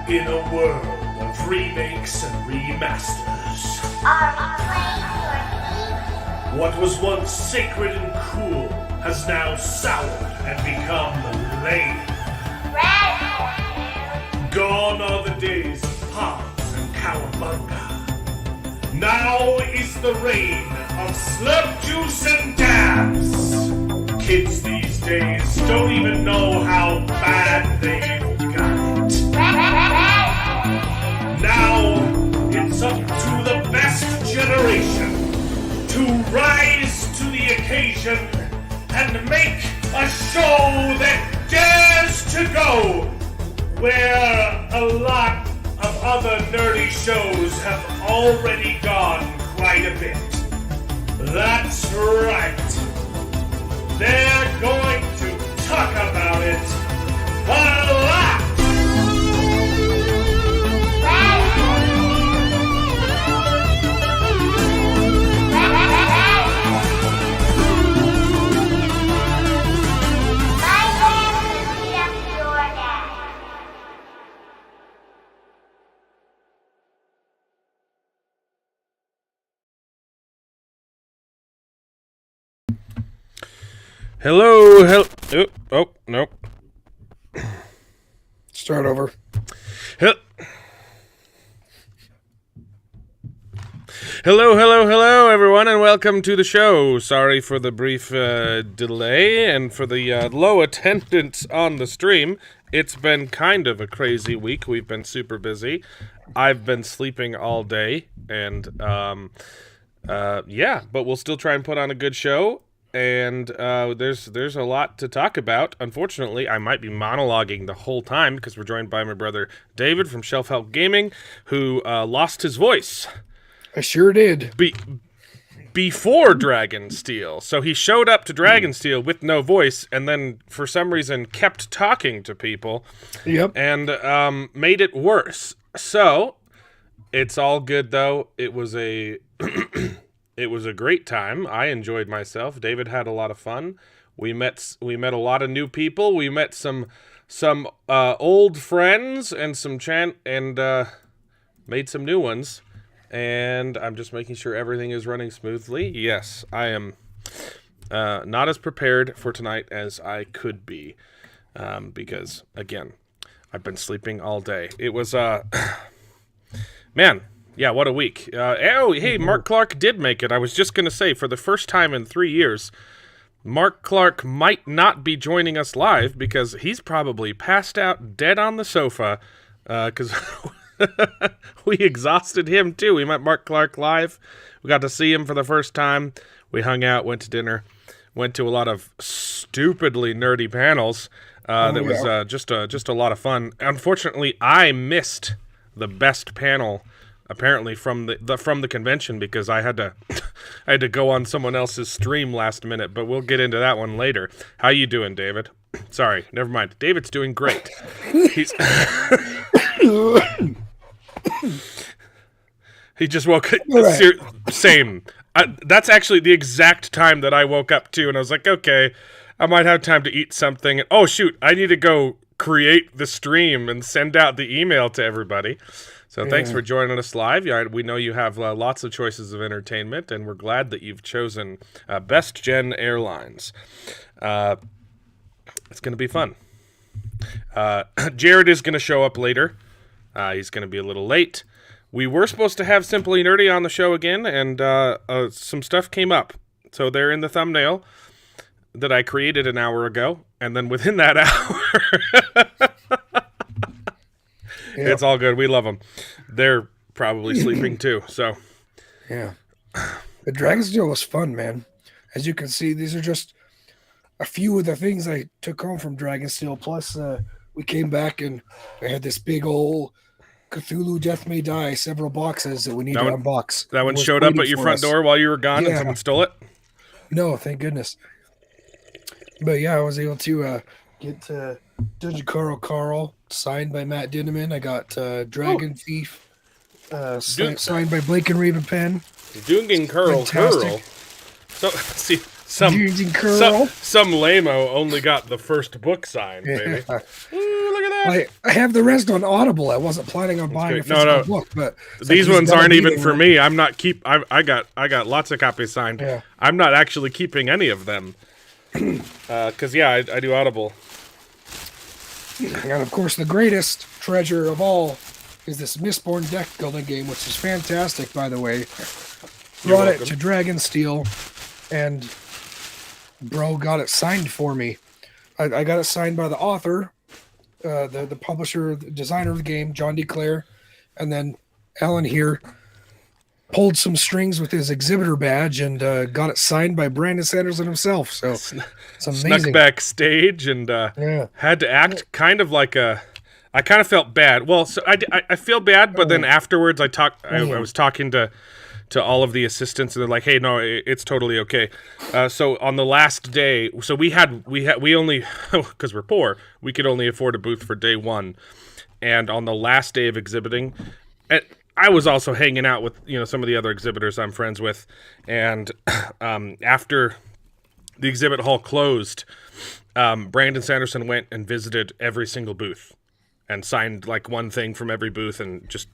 In a world of remakes and remasters, Are we playing your what was once sacred and cool has now soured and become lame. Red? Gone are the days of Pops and Cowabunga. Now is the reign of slurp juice and dabs. Kids these days don't even know how bad they've got it. Now it's up to the best generation to rise to the occasion and make a show that dares to go where a lot of other nerdy shows have already gone quite a bit. That's right. They're going to talk about it a lot. Hello. Oh, nope. Start over. Hello, everyone, and welcome to the show. Sorry for the brief delay and for the low attendance on the stream. It's been kind of a crazy week. We've been super busy. I've been sleeping all day, and yeah, but we'll still try and put on a good show. And there's a lot to talk about. Unfortunately, I might be monologuing the whole time because we're joined by my brother David from Shelf Help Gaming, who lost his voice. I sure did. Before Dragonsteel. So he showed up to Dragonsteel with no voice and then, for some reason, kept talking to people. Yep. And made it worse. So, it's all good, though. It was a... It was a great time. I enjoyed myself. David had a lot of fun. We met a lot of new people. We met some old friends and made some new ones. And I'm just making sure everything is running smoothly. Yes, I am not as prepared for tonight as I could be because again, I've been sleeping all day. It was man. Yeah, what a week. Hey, Mark Clark did make it. I was just going to say, for the first time in 3 years, Mark Clark might not be joining us live because he's probably passed out dead on the sofa because we exhausted him too. We met Mark Clark live. We got to see him for the first time. We hung out, went to dinner, went to a lot of stupidly nerdy panels. Was just a lot of fun. Unfortunately, I missed the best panel apparently from the convention because I had to go on someone else's stream last minute, but we'll get into that one later. How you doing, David? Sorry, never mind. David's doing great. He's he just woke up. Right. Same. That's actually the exact time that I woke up too, and I was like, okay, I might have time to eat something. Oh shoot, I need to go create the stream and send out the email to everybody. So thanks for joining us live. Yeah, we know you have lots of choices of entertainment, and we're glad that you've chosen Best Gen Airlines. It's going to be fun. Jared is going to show up later. He's going to be a little late. We were supposed to have Simply Nerdy on the show again, and some stuff came up. So they're in the thumbnail that I created an hour ago, and then within that hour... Yep. It's all good. We love them. They're probably sleeping too. So, yeah. The Dragonsteel was fun, man. As you can see, these are just a few of the things I took home from Dragonsteel. Plus, we came back and we had this big old Cthulhu Death May Die, several boxes that we need to unbox. That one showed up at your front door while you were gone and someone stole it? No, thank goodness. But yeah, I was able to get Dungeon Carl signed by Matt Dinneman. I got Dragon Thief signed by Blake and Raven Penn. Dungeon Carl. So, see, some lame-o only got the first book signed, baby. Ooh, look at I have the rest on Audible. I wasn't planning on buying a great. No, physical no. book, but These ones aren't even for me. I'm not I got lots of copies signed. Yeah. I'm not actually keeping any of them. Because I do Audible. And of course, the greatest treasure of all is this Mistborn deck building game, which is fantastic, by the way. Brought it to Dragonsteel, and bro got it signed for me. I got it signed by the author, the publisher, the designer of the game, John D. Clare, and then Alan here pulled some strings with his exhibitor badge and got it signed by Brandon Sanderson himself. So it's amazing. Snuck backstage and had to act kind of like a. I kind of felt bad. Well, so I feel bad, but then afterwards I was talking to all of the assistants, and they're like, "Hey, no, it's totally okay." So on the last day, so we only because we're poor, we could only afford a booth for day one, and on the last day of exhibiting, I was also hanging out with some of the other exhibitors I'm friends with, and after the exhibit hall closed, Brandon Sanderson went and visited every single booth and signed like one thing from every booth, and just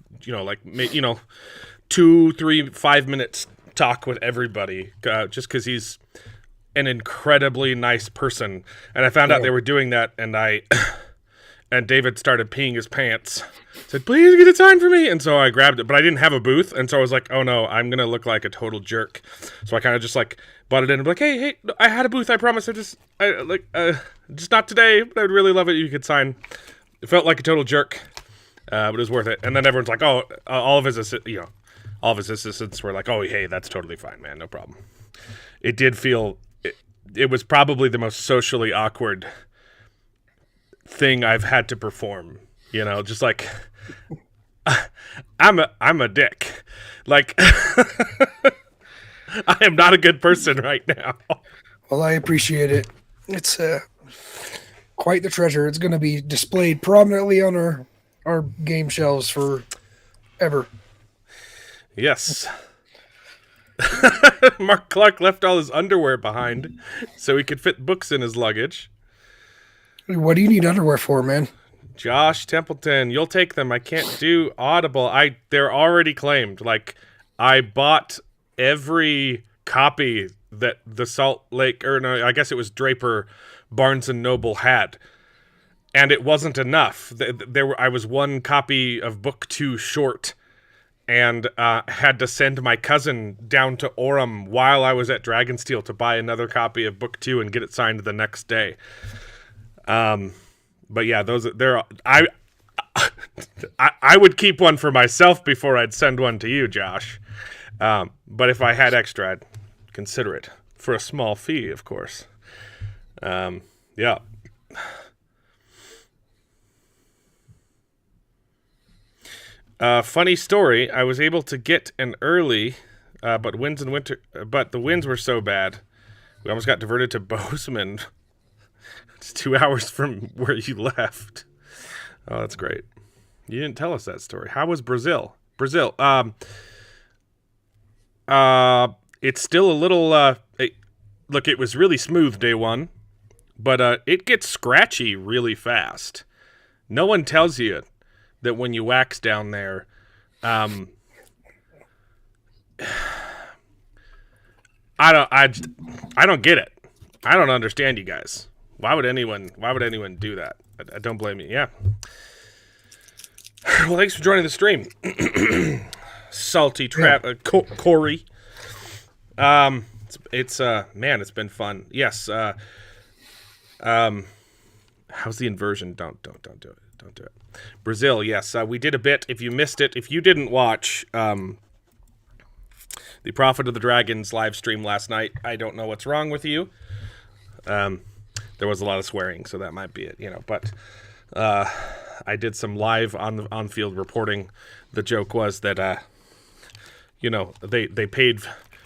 2, 3, 5 minutes talk with everybody, just because he's an incredibly nice person. And I found out they were doing that, and and David started peeing his pants. Said, "Please get it signed for me." And so I grabbed it, but I didn't have a booth, and so I was like, "Oh no, I'm gonna look like a total jerk." So I kind of just like bought it in and be like, "Hey, I had a booth. I promise. Just not today, but I'd really love it if you could sign." It felt like a total jerk, but it was worth it. And then everyone's like, "Oh," all of his assistants were like, "Oh, hey, that's totally fine, man. No problem." It did feel it was probably the most socially awkward thing I've had to perform. Just like I'm a dick. Like I am not a good person right now. Well, I appreciate it. It's quite the treasure. It's going to be displayed prominently on our game shelves forever. Yes. Mark Clark left all his underwear behind so he could fit books in his luggage. What do you need underwear for, man? Josh Templeton, you'll take them. I can't do Audible. They're already claimed. Like, I bought every copy that the Salt Lake, or no, I guess it was Draper Barnes and Noble had, and it wasn't enough. I was one copy of book 2 short, and had to send my cousin down to Orem while I was at Dragonsteel to buy another copy of book 2 and get it signed the next day. But yeah, I would keep one for myself before I'd send one to you, Josh. But if I had extra, I'd consider it for a small fee, of course. Yeah. Funny story. I was able to get an early, but the winds were so bad, we almost got diverted to Bozeman. It's 2 hours from where you left. Oh, that's great. You didn't tell us that story. How was Brazil? It's still a little. Look, it was really smooth day one, but it gets scratchy really fast. No one tells you that when you wax down there. I don't get it. I don't understand you guys. Why would anyone do that? I don't blame you. Yeah. Well, thanks for joining the stream. Salty trap, Corey. It's it's been fun. Yes. How's the inversion? Don't do it. Don't do it. Brazil. Yes. We did a bit. If you missed it, if you didn't watch the Prophet of the Dragons live stream last night, I don't know what's wrong with you. There was a lot of swearing, so that might be it, But I did some live on-field reporting. The joke was that, they paid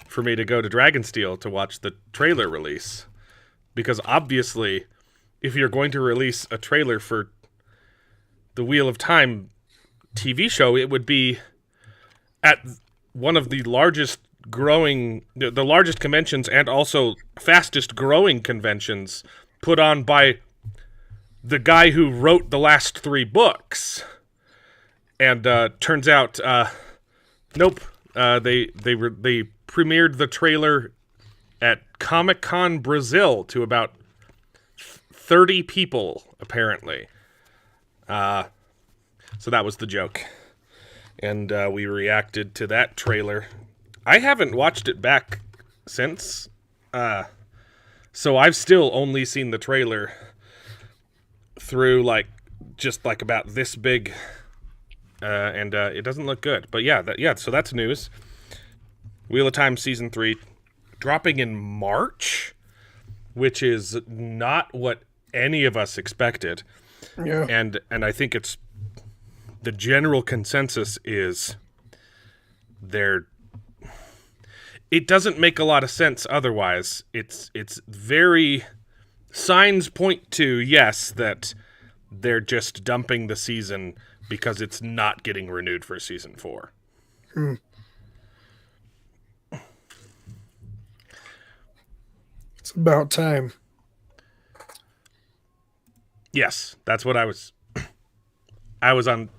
for me to go to Dragonsteel to watch the trailer release. Because obviously, if you're going to release a trailer for the Wheel of Time TV show, it would be at one of the largest the largest conventions and also fastest growing conventions put on by the guy who wrote the last 3 books. And turns out, nope. They premiered the trailer at Comic-Con Brazil to about 30 people, apparently. So that was the joke. And we reacted to that trailer. I haven't watched it back since. So I've still only seen the trailer through, just about this big. And it doesn't look good. But so that's news. Wheel of Time Season 3 dropping in March, which is not what any of us expected. Yeah. And I think it's the general consensus is it doesn't make a lot of sense otherwise. It's very signs point to yes that they're just dumping the season because it's not getting renewed for season 4. It's about time. Yes, that's what I was. I was on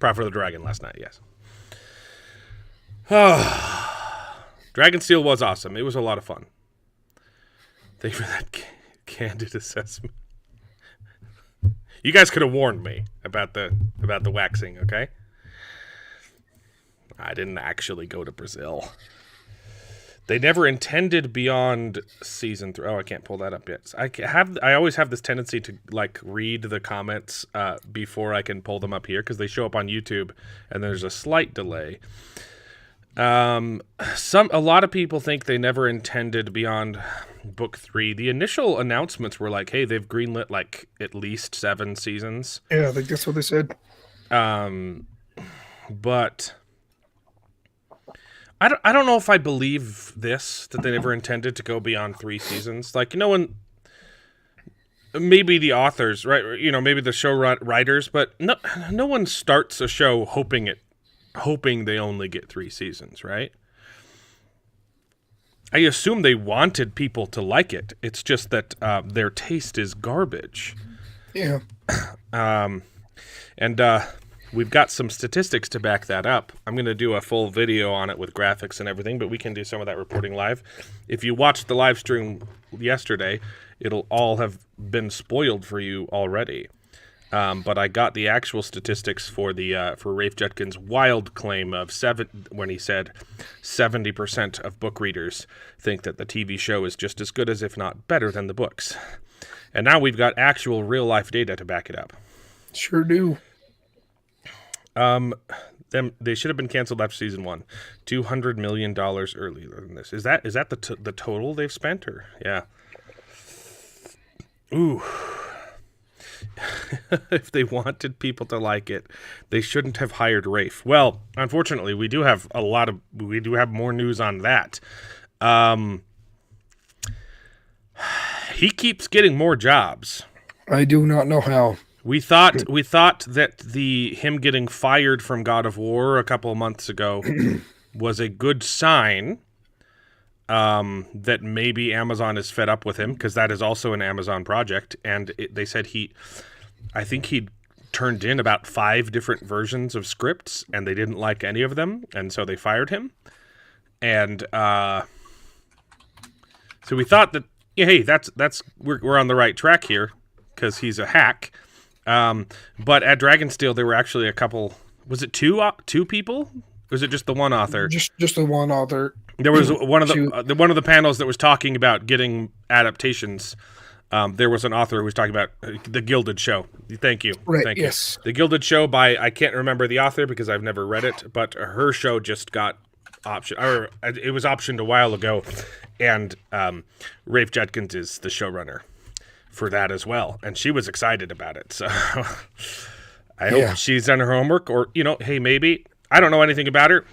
Prophet of the Dragon last night, yes. Dragonsteel was awesome. It was a lot of fun. Thank you for that candid assessment. You guys could have warned me about the waxing, okay? I didn't actually go to Brazil. They never intended beyond season 3. Oh, I can't pull that up yet. I always have this tendency to read the comments before I can pull them up here because they show up on YouTube and there's a slight delay. A lot of people think they never intended beyond book 3. The initial announcements were hey, they've greenlit at least 7 seasons. Yeah, I think that's what they said. But I don't know if I believe this, that they never intended to go beyond 3 seasons. When maybe the authors, right? Maybe the show writers, but no one starts a show hoping they only get 3 seasons, right? I assume they wanted people to like it. It's just that their taste is garbage. Yeah. We've got some statistics to back that up. I'm going to do a full video on it with graphics and everything, but we can do some of that reporting live. If you watched the live stream yesterday, it'll all have been spoiled for you already. But I got the actual statistics for Rafe Judkins' wild claim of when he said 70% of book readers think that the TV show is just as good as, if not better than the books. And now we've got actual real-life data to back it up. Sure do. They should have been canceled after season 1. $200 million earlier than this. Is that the total they've spent? Or yeah. Ooh. If they wanted people to like it, they shouldn't have hired Rafe. Well, unfortunately, we do have more news on that. He keeps getting more jobs. I do not know how. We thought that him getting fired from God of War a couple of months ago was a good sign that maybe Amazon is fed up with him, because that is also an Amazon project. And they said I think he'd turned in about 5 different versions of scripts, and they didn't like any of them, and so they fired him. And so we thought that, hey, we're on the right track here, because he's a hack. But at Dragonsteel, there were actually a couple. Was it two people? Or was it just the one author? Just the one author. There was one of the panels that was talking about getting adaptations. There was an author who was talking about the Gilded Show. Thank you. Right. Thank yes. you. The Gilded Show by, I can't remember the author because I've never read it, but her show just got it was optioned a while ago, and Rafe Judkins is the showrunner for that as well, and she was excited about it. So I hope she's done her homework, or hey, maybe I don't know anything about her.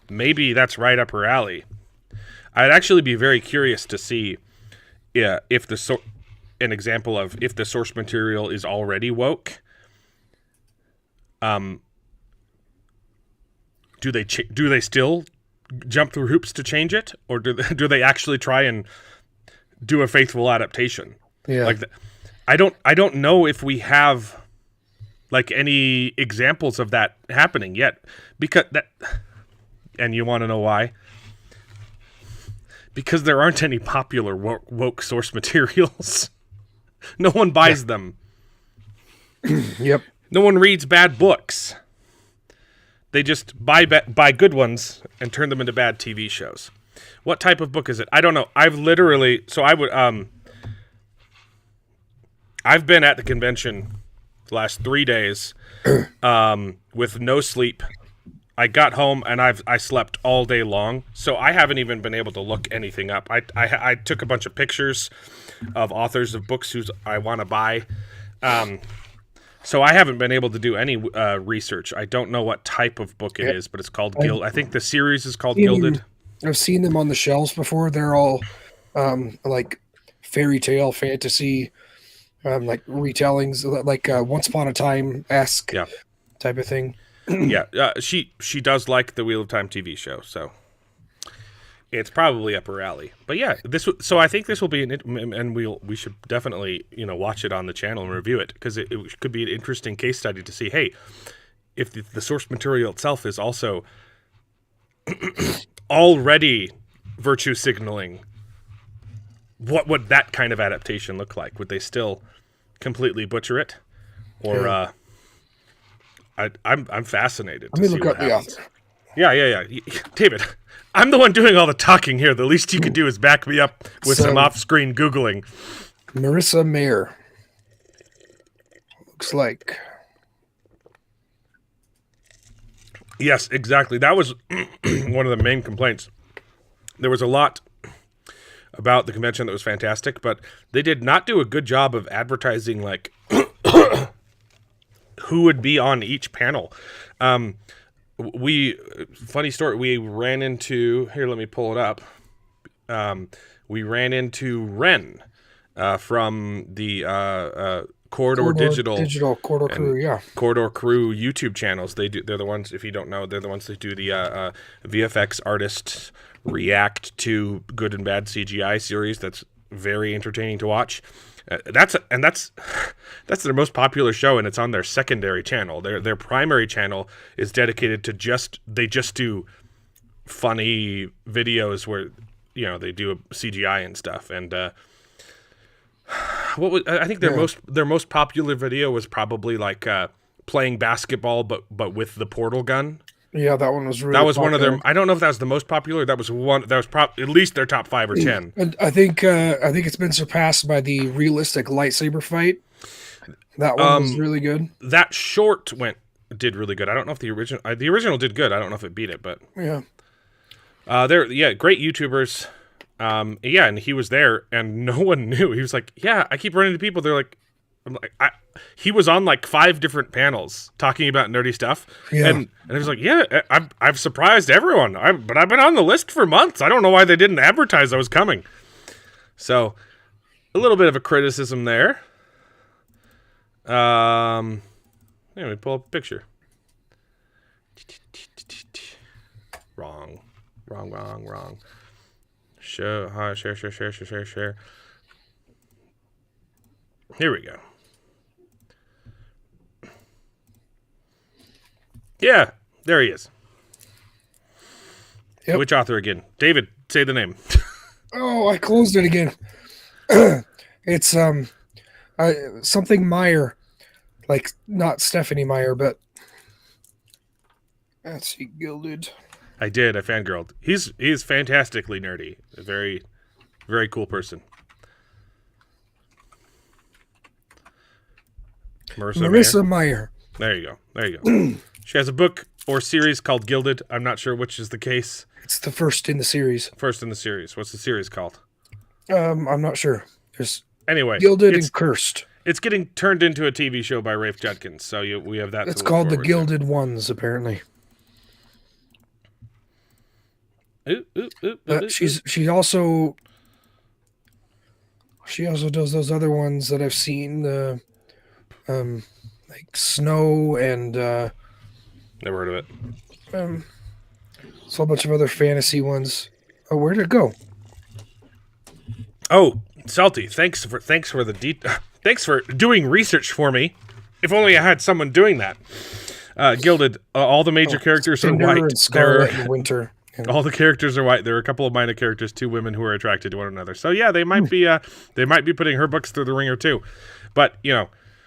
Maybe that's right up her alley. I'd actually be very curious to see if an example of if the source material is already woke. Do they still jump through hoops to change it, or do they actually try and do a faithful adaptation? Yeah. I don't know if we have like any examples of that happening yet, because that, and you want to know why? Because there aren't any popular woke source materials. No one buys them. Yep. No one reads bad books. They just buy good ones and turn them into bad TV shows. What type of book is it? I don't know. I've been at the convention the last 3 days with no sleep. I got home and I slept all day long, so I haven't even been able to look anything up. I took a bunch of pictures of authors of books whose I want to buy, so I haven't been able to do any research. I don't know what type of book it is, but it's called Gilded. I think the series is called Gilded. I've seen them on the shelves before. They're all like fairy tale fantasy, like retellings, like Once Upon a Time-esque type of thing. Yeah, she does like the Wheel of Time TV show, so it's probably up her alley. But yeah, so I think this will be and we should definitely watch it on the channel and review it, because it could be an interesting case study to see, hey, if the source material itself is also already virtue signaling, what would that kind of adaptation look like? Would they still completely butcher it, or I'm fascinated. Let me look up the author. Yeah. David, I'm the one doing all the talking here. The least you could do is back me up with some off-screen Googling. Marissa Mayer. Looks like. Yes, exactly. That was one of the main complaints. There was a lot about the convention that was fantastic, but they did not do a good job of advertising, like, who would be on each panel. Funny story, we ran into, here, let me pull it up. We ran into Ren from the Corridor Digital Corridor Crew, Corridor Crew YouTube channels. They're the ones, if you don't know, they're the ones that do the VFX artists react to good and bad CGI series. That's very entertaining to watch. That's their most popular show, and it's on their secondary channel. Their primary channel is dedicated to they just do funny videos where they do a CGI and stuff. And I think their most popular video was probably like playing basketball, but with the portal gun. Yeah, that one was really. That was popular. One of their. I don't know if that was the most popular. That was one. That was at least their top 5 or 10. And I think it's been surpassed by the realistic lightsaber fight. That one was really good. That short did really good. I don't know if the original did good. I don't know if it beat it, but yeah. Great YouTubers. And he was there, and no one knew. He was like, "Yeah, I keep running into people." They're like, he was on like 5 different panels talking about nerdy stuff, and he was like, "Yeah, I've surprised everyone. But I've been on the list for months. I don't know why they didn't advertise I was coming." So, a little bit of a criticism there. Let me pull up a picture. Wrong. Share. Here we go. Yeah, there he is. Yep. Which author again? David, say the name. Oh, I closed it again. It's something Meyer, like not Stephanie Meyer, but let's see, Gilded. I fangirled. He's fantastically nerdy. A very, very cool person. Marissa Mayer. There you go. She has a book or series called Gilded. I'm not sure which is the case. It's the first in the series. What's the series called? I'm not sure. Anyway, Gilded and Cursed. It's getting turned into a TV show by Rafe Judkins, so we have that. It's called The Gilded Ones, apparently. She also does those other ones that I've seen, like Snow and never heard of it. So a bunch of other fantasy ones. Oh, where'd it go? Oh, Salty, thanks for the Thanks for doing research for me. If only I had someone doing that. Gilded, all the major characters are Cinder white. and Scarlet and Winter. And All the characters are white. There are a couple of minor characters, 2 women who are attracted to one another. So yeah, they might be putting her books through the ringer too. But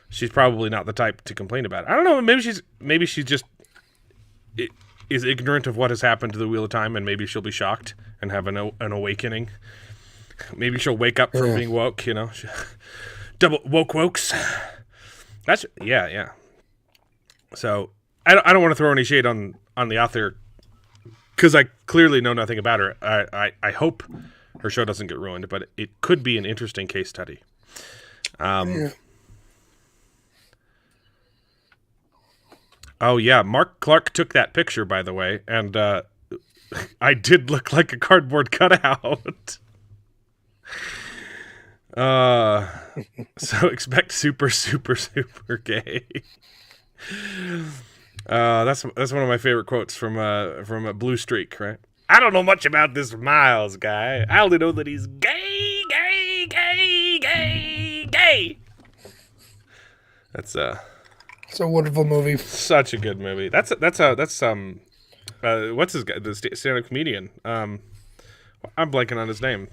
she's probably not the type to complain about it. I don't know. Maybe she's just is ignorant of what has happened to the Wheel of Time, and maybe she'll be shocked and have an awakening. Maybe she'll wake up from being woke. Double wokes. That's yeah. So I don't want to throw any shade on the author, because I clearly know nothing about her. I hope her show doesn't get ruined, but it could be an interesting case study. Oh, yeah. Mark Clark took that picture, by the way, and I did look like a cardboard cutout. So expect super, super, super gay. That's one of my favorite quotes from a Blue Streak, right? I don't know much about this Miles guy. I only know that he's gay, gay, gay, gay, gay. That's it's a wonderful movie. Such a good movie. That's what's his guy? The stand-up comedian. I'm blanking on his name.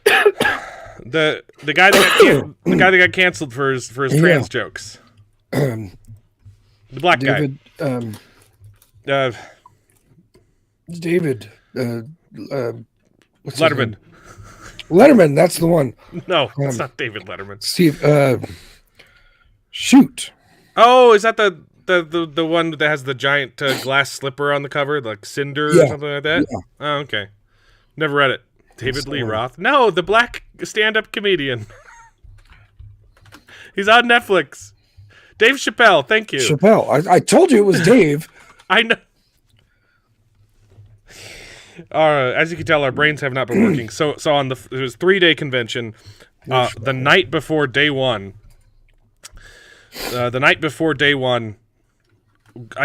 The guy that got canceled for his trans jokes. The black David, guy. David. What's his Letterman. name? Letterman. That's the one. No, it's not David Letterman. Steve. Shoot. Oh, is that the one that has the giant glass slipper on the cover, like Cinder or something like that? Yeah. Oh, okay. Never read it. David Lee Roth. No, the black stand-up comedian. He's on Netflix. Dave Chappelle. Thank you. Chappelle. I told you it was Dave. I know. As you can tell, our brains have not been working. So it was 3-day convention. The night before day one. I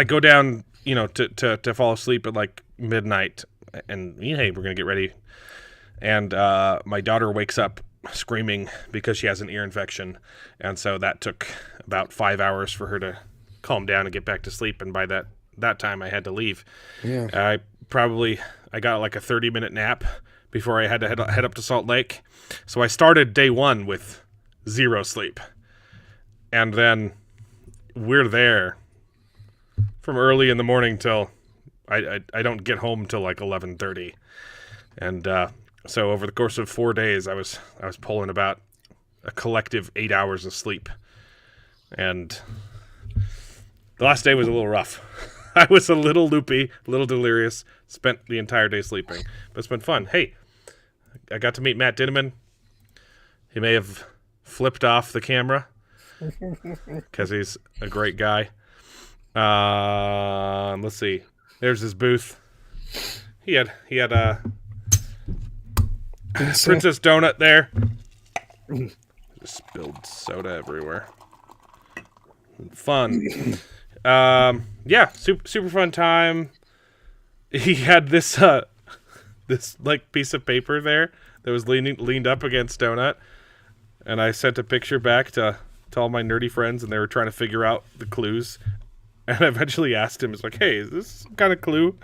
go down, to fall asleep at like midnight, and hey, we're gonna get ready. And my daughter wakes up screaming because she has an ear infection, and so that took about 5 hours for her to calm down and get back to sleep. And by that time, I had to leave. Yeah. I got like a 30-minute nap before I had to head up to Salt Lake. So I started day one with 0 sleep. And then we're there from early in the morning till I don't get home till like 11:30. And so over the course of 4 days, I was pulling about a collective 8 hours of sleep. And the last day was a little rough. I was a little loopy, a little delirious, spent the entire day sleeping. But it's been fun. Hey, I got to meet Matt Dinneman. He may have flipped off the camera because he's a great guy. Let's see. There's his booth. He had Princess Donut there. Just spilled soda everywhere. Fun. Yeah, super fun time. He had this like piece of paper there that was leaned up against Donut, and I sent a picture back to all my nerdy friends, and they were trying to figure out the clues. And I eventually asked him, "It's like, hey, is this some kind of clue?"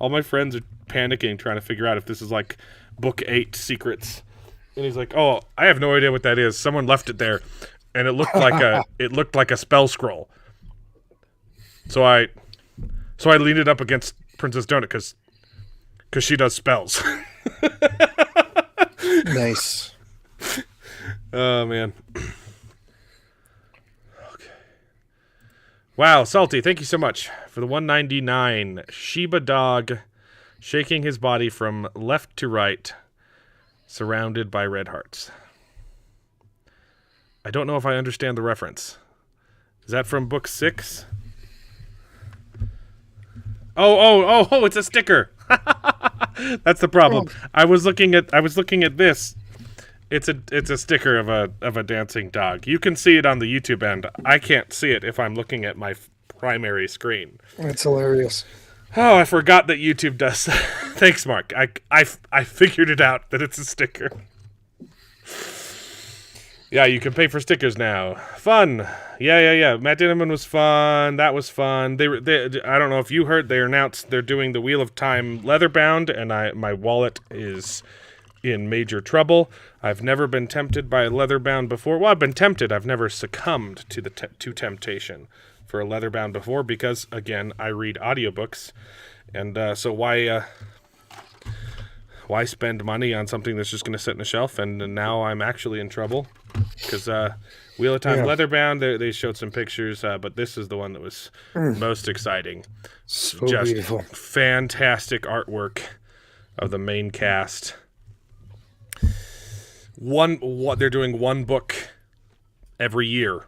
All my friends are panicking, trying to figure out if this is like book 8 secrets. And he's like, "Oh, I have no idea what that is. Someone left it there, and it looked like a spell scroll." So I leaned it up against Princess Donut because she does spells. Nice. Oh man. Okay. Wow, Salty, thank you so much for the 199. Shiba dog shaking his body from left to right, surrounded by red hearts. I don't know if I understand the reference. Is that from book 6? Oh, it's a sticker. That's the problem. I was looking at this. It's a sticker of a dancing dog. You can see it on the YouTube end. I can't see it if I'm looking at my primary screen. That's hilarious. Oh, I forgot that YouTube does that. Thanks, Mark. I figured it out that it's a sticker. Yeah, you can pay for stickers now. Fun. Yeah. Matt Dinneman was fun. That was fun. They I don't know if you heard, they announced they're doing the Wheel of Time leatherbound, and my wallet is in major trouble. I've never been tempted by a leatherbound before. Well, I've been tempted. I've never succumbed to to temptation for a leatherbound before because, again, I read audiobooks, and so why spend money on something that's just going to sit in a shelf? And now I'm actually in trouble because Wheel of Time leatherbound, they showed some pictures, but this is the one that was most exciting. So just beautiful. Fantastic artwork of the main cast. They're doing one book every year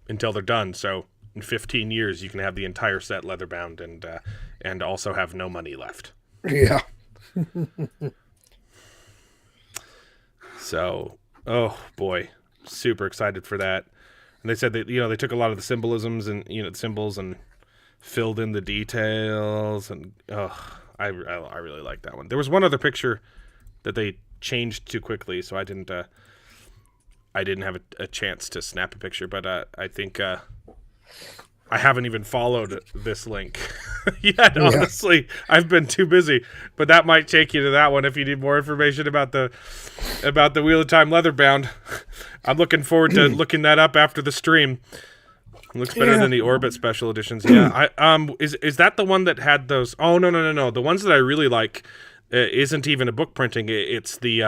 until they're done. So in 15 years, you can have the entire set leatherbound and also have no money left. Yeah. So, oh boy, super excited for that. And they said that, they took a lot of the symbolisms and, the symbols and filled in the details. And, I really like that one. There was one other picture that they changed too quickly, so I didn't have a chance to snap a picture, but I think I haven't even followed this link yet, honestly. I've been too busy, but that might take you to that one if you need more information about the Wheel of Time leatherbound. I'm looking forward to looking that up after the stream. It looks better than the Orbit special editions. Yeah, is that the one that had those? Oh, no. The ones that I really like isn't even a book printing. It's the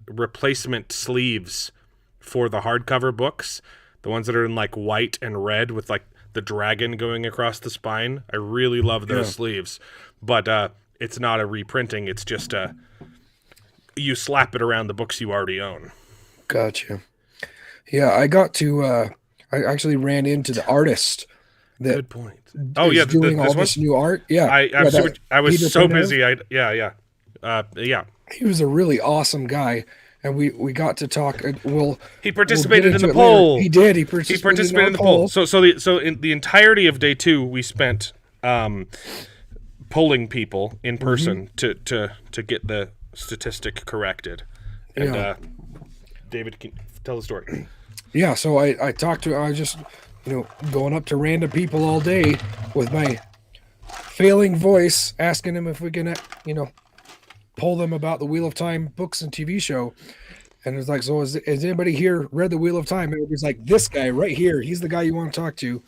replacement sleeves for the hardcover books. The ones that are in like white and red with like the dragon going across the spine. I really love those sleeves. But it's not a reprinting. It's just you slap it around the books you already own. Gotcha. Yeah, I actually ran into the artist. Good point. Oh yeah, doing all this new art. Yeah, I was Peter so Panez. busy. Yeah. He was a really awesome guy, and we got to talk. He participated in the later. poll. He did. He Participated participated in the poll. So in the entirety of day 2, we spent polling people in person to get the statistic corrected. And David, can tell the story. Yeah, so I talked to. I was just going up to random people all day with my failing voice, asking them if we can poll them about the Wheel of Time books and TV show. And it was like, so has anybody here read the Wheel of Time? And it was like, this guy right here, he's the guy you want to talk to.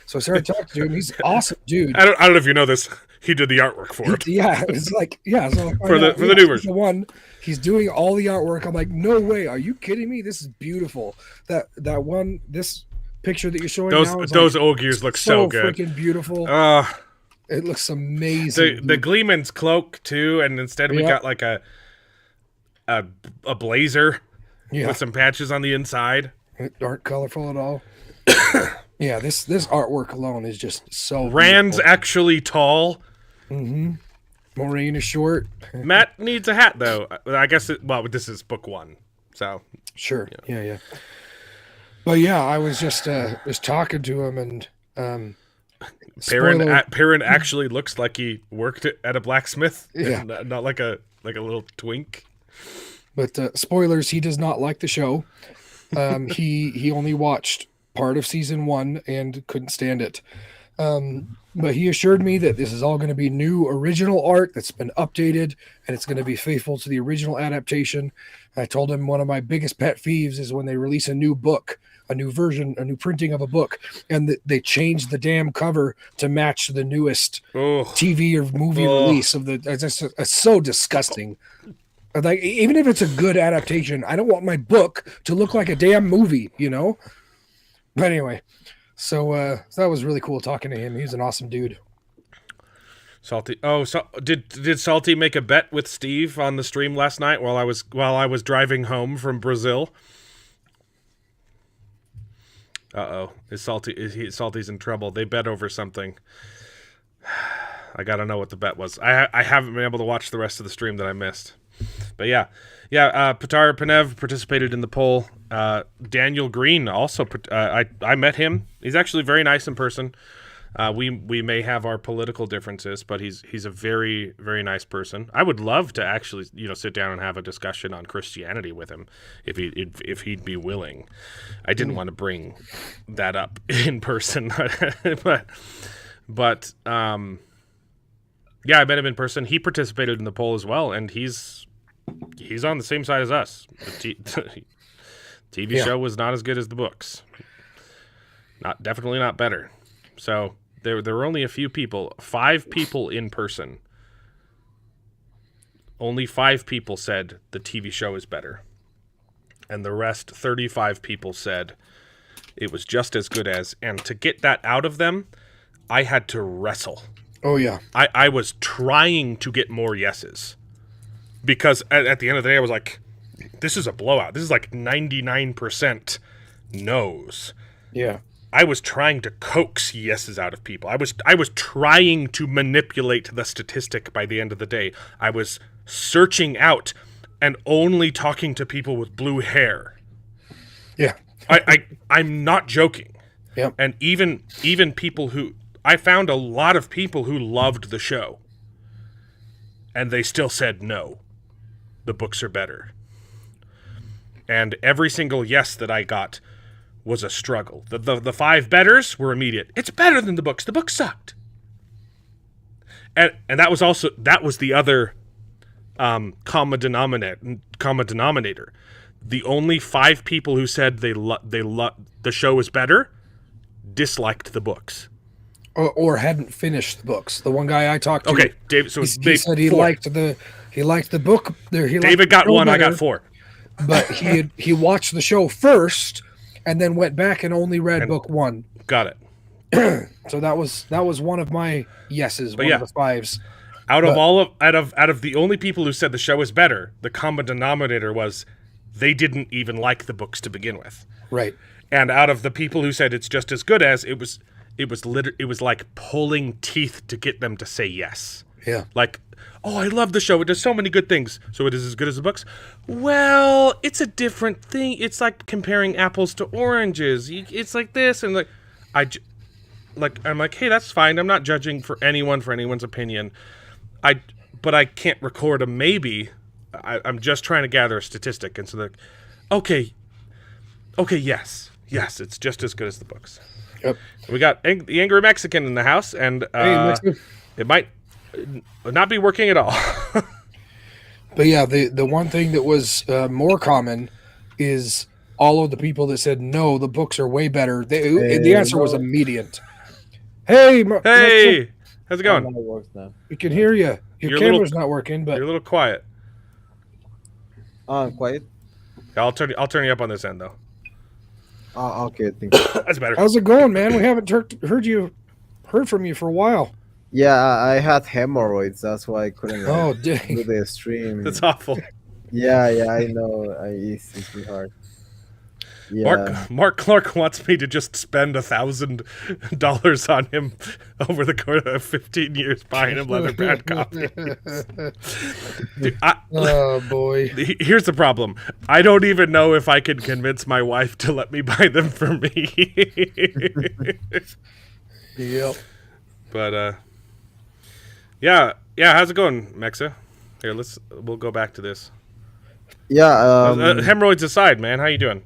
So I started talking to him. He's an awesome dude. I don't know if you know this. He did the artwork for it. Yeah, it's like, So for the new version. The one, he's doing all the artwork. I'm like, no way. Are you kidding me? This is beautiful. That one, this picture that you're showing those ogres look so good. Freaking beautiful. It looks amazing. The Gleeman's cloak too, and instead we got like a blazer with some patches on the inside. Aren't colorful at all. Yeah, this artwork alone is just so Rand's beautiful. Actually tall. Mm-hmm. Maureen is short. Matt needs a hat though. I guess this is book 1. So sure. Yeah. But yeah, I was just talking to him, and Perrin actually looks like he worked at a blacksmith. Yeah. Not like a little twink. But spoilers, he does not like the show. He only watched part of season 1 and couldn't stand it. But he assured me that this is all going to be new original art that's been updated, and it's going to be faithful to the original adaptation. I told him one of my biggest pet peeves is when they release a new book, a new version, a new printing of a book, and they change the damn cover to match the newest TV or movie release of the. It's so disgusting. Like, even if it's a good adaptation, I don't want my book to look like a damn movie, But anyway, so that was really cool talking to him. He was an awesome dude. Salty. Oh, so did Salty make a bet with Steve on the stream last night while I was driving home from Brazil? Salty's in trouble. They bet over something. I gotta know what the bet was. I haven't been able to watch the rest of the stream that I missed. But yeah. Pitar Panev participated in the poll. Daniel Green also. I met him. He's actually very nice in person. We may have our political differences, but he's a very, very nice person. I would love to actually, sit down and have a discussion on Christianity with him if he'd be willing. I didn't want to bring that up in person, but yeah, I met him in person. He participated in the poll as well, and he's on the same side as us. The TV show was not as good as the books. Definitely not better. So there were only a few people, 5 people in person. Only 5 people said the TV show is better. And the rest, 35 people, said it was just as good as. And to get that out of them, I had to wrestle. Oh, yeah. I was trying to get more yeses. Because at the end of the day, I was like, this is a blowout. This is like 99% no's. Yeah. I was trying to coax yeses out of people. I was trying to manipulate the statistic by the end of the day. I was searching out and only talking to people with blue hair. Yeah. I'm not joking. Yeah. And even people who I found a lot of people who loved the show. And they still said no. The books are better. And every single yes that I got was a struggle. The 5 betters were immediate. It's better than the books. The books sucked. And that was the other common denominator. The only 5 people who said the show is better disliked the books. Or hadn't finished the books. The one guy I talked to. Okay, David. So he said he 4. liked the book. David got 1. I got 4. But he watched the show first, and then went back and only read book 1. Got it. So that was one of my yeses. One of the 5s. Out of the only people who said the show is better, the common denominator was they didn't even like the books to begin with. Right. And out of the people who said it's just as good as, it was like pulling teeth to get them to say yes. Yeah. Like, oh, I love the show. It does so many good things. So it is as good as the books? Well, it's a different thing. It's like comparing apples to oranges. It's like this, and I'm like, hey, that's fine. I'm not judging for anyone's opinion. But I can't record a maybe. I'm just trying to gather a statistic. And so they're like, okay, yes, it's just as good as the books. Yep. We got the angry Mexican in the house, and it might not be working at all. But yeah, the one thing that was more common is all of the people that said no, the books are way better. The answer was immediate. Hey, hey, how's it going? It works now. We can hear you. Your camera's not working, but you're a little quiet. Quiet. I'll turn you up on this end though. Okay, thank you. That's better. how's it going, man? We haven't heard from you for a while. Yeah, I had hemorrhoids. That's why I couldn't do Dang. the stream. That's awful. Yeah, I know. It's really hard. Yeah. Mark Clark wants me to just spend $1,000 on him over the course of 15 years buying him leather-bound copies. Dude, Oh boy. Here's the problem. I don't even know if I can convince my wife to let me buy them for me. Yep. But yeah. How's it going, Mexa? Here, we'll go back to this. Yeah. Hemorrhoids aside, man, how you doing?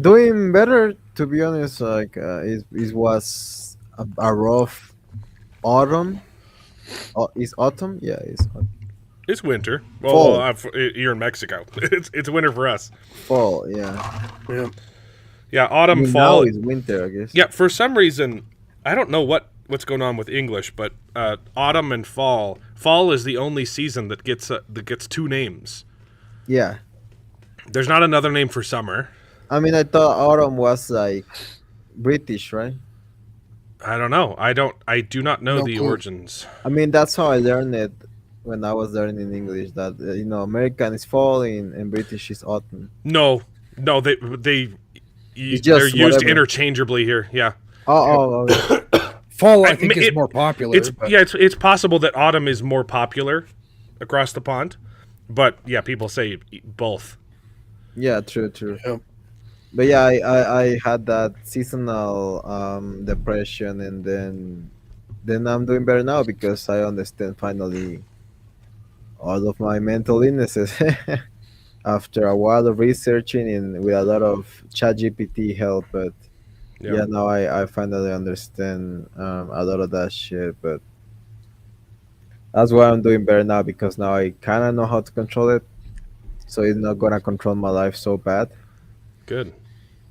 Doing better, to be honest. Like it was a rough autumn. Oh, is autumn? Yeah, it's autumn. It's winter. Fall. Well, you're in Mexico. It's winter for us. Fall. Yeah. Yeah, autumn, Now fall. is winter, I guess. Yeah, for some reason, I don't know what's going on with English, but autumn and fall. Fall is the only season that gets 2 names. Yeah. There's not another name for summer. I mean, I thought autumn was like British, right? I don't know. I do not know the clue. origins. I mean, that's how I learned it when I was learning English. That American is fall and British is autumn. No, they're just used whatever. interchangeably here. Yeah. Oh. Fall, I think, is more popular. It's possible that autumn is more popular across the pond, but yeah, people say both. Yeah, true. Yep. but yeah, I had that seasonal depression, and then I'm doing better now because I understand finally all of my mental illnesses. After a while of researching and with a lot of ChatGPT help, but Yeah, yeah, now I finally understand a lot of that shit. But that's why I'm doing better now because now I kind of know how to control it, so it's not gonna control my life so bad. good.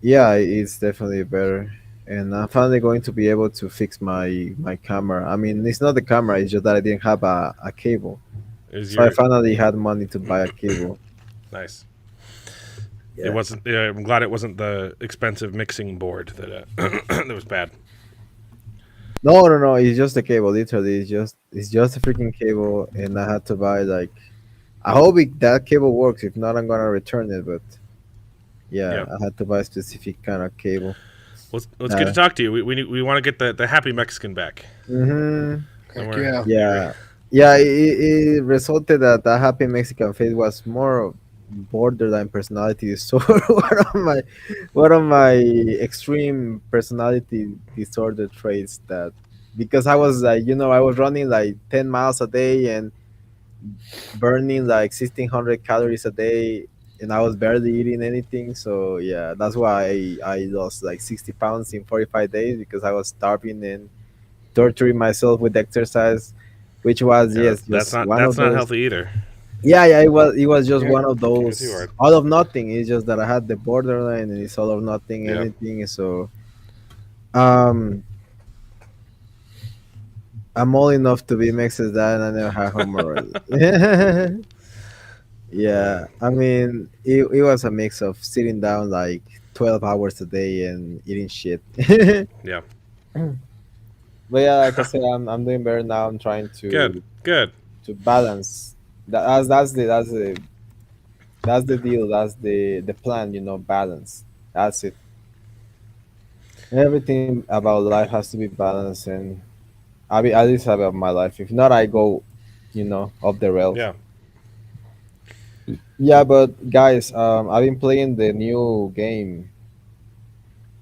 Yeah, it's definitely better, and I'm finally going to be able to fix my camera. I mean, it's not the camera; it's just that I didn't have a cable, Is so I your finally had money to buy a cable. nice? It Yeah. wasn't. Yeah, I'm glad it wasn't the expensive mixing board that that was bad. No, no, no. It's just a cable. Literally, it's just a freaking cable, and I had to buy like. I hope that cable works. If not, I'm gonna return it. But yeah, Yeah. I had to buy a specific kind of cable. Well, it's good to talk to you. We want to get the happy Mexican back. Mm-hmm. And Heck we're yeah. Yeah, yeah. It resulted that happy Mexican face was more borderline personality disorder. one of my extreme personality disorder traits that because I was like I was running like 10 miles a day and burning like 1,600 calories a day, and I was barely eating anything. So yeah, that's why I lost like 60 pounds in 45 days because I was starving and torturing myself with exercise, which was yeah. yes, just one That's of not those. healthy either. Yeah, yeah, it was just Yeah. one of Can't go too those hard. all of nothing. It's just that I had the borderline and it's all of nothing, Yeah. anything. So um, I'm old enough to be Mex's dad, and I never had hemorrhoids. Yeah, I mean, it was a mix of sitting down like 12 hours a day and eating shit. Yeah. But yeah, like I said, I'm doing better now. I'm trying Good. Good. to balance. That's the deal. That's the plan. Balance. That's it. Everything about life has to be balanced, and I be at least about my life. If not, I go, off the rails. Yeah. Yeah, but guys, I've been playing the new game,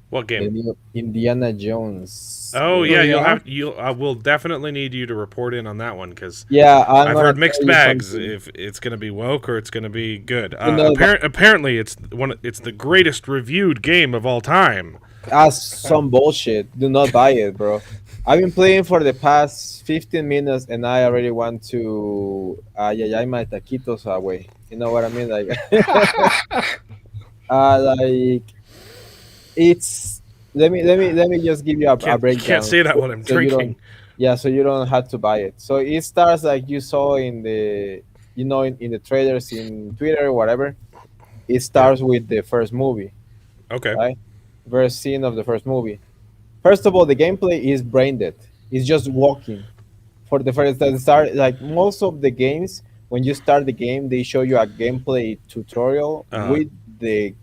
What the game? new Indiana Jones Oh game. yeah, Oh yeah. I will definitely need you to report in on that one because Yeah, I'm I've gonna heard tell mixed you bags something. if it's going to be woke or it's going to be good. You know, that- Apparently, it's the greatest reviewed game of all time. that's some bullshit. Do not buy it, bro. I've been playing for the past 15 minutes, and I already want to yeah, my taquitos away. You know what I mean? Like, like it's let me just give you a Can't breakdown say that while I'm so you don't drinking. yeah so you don't have to buy it. So it starts like you saw in the in the trailers in Twitter or whatever. It Yeah. starts with the first movie, Okay. right? First scene of the first movie. First of all, the gameplay is brain dead. It's just walking for the first that start. Like most of the games, when you start the game, they show you a gameplay tutorial Uh, with the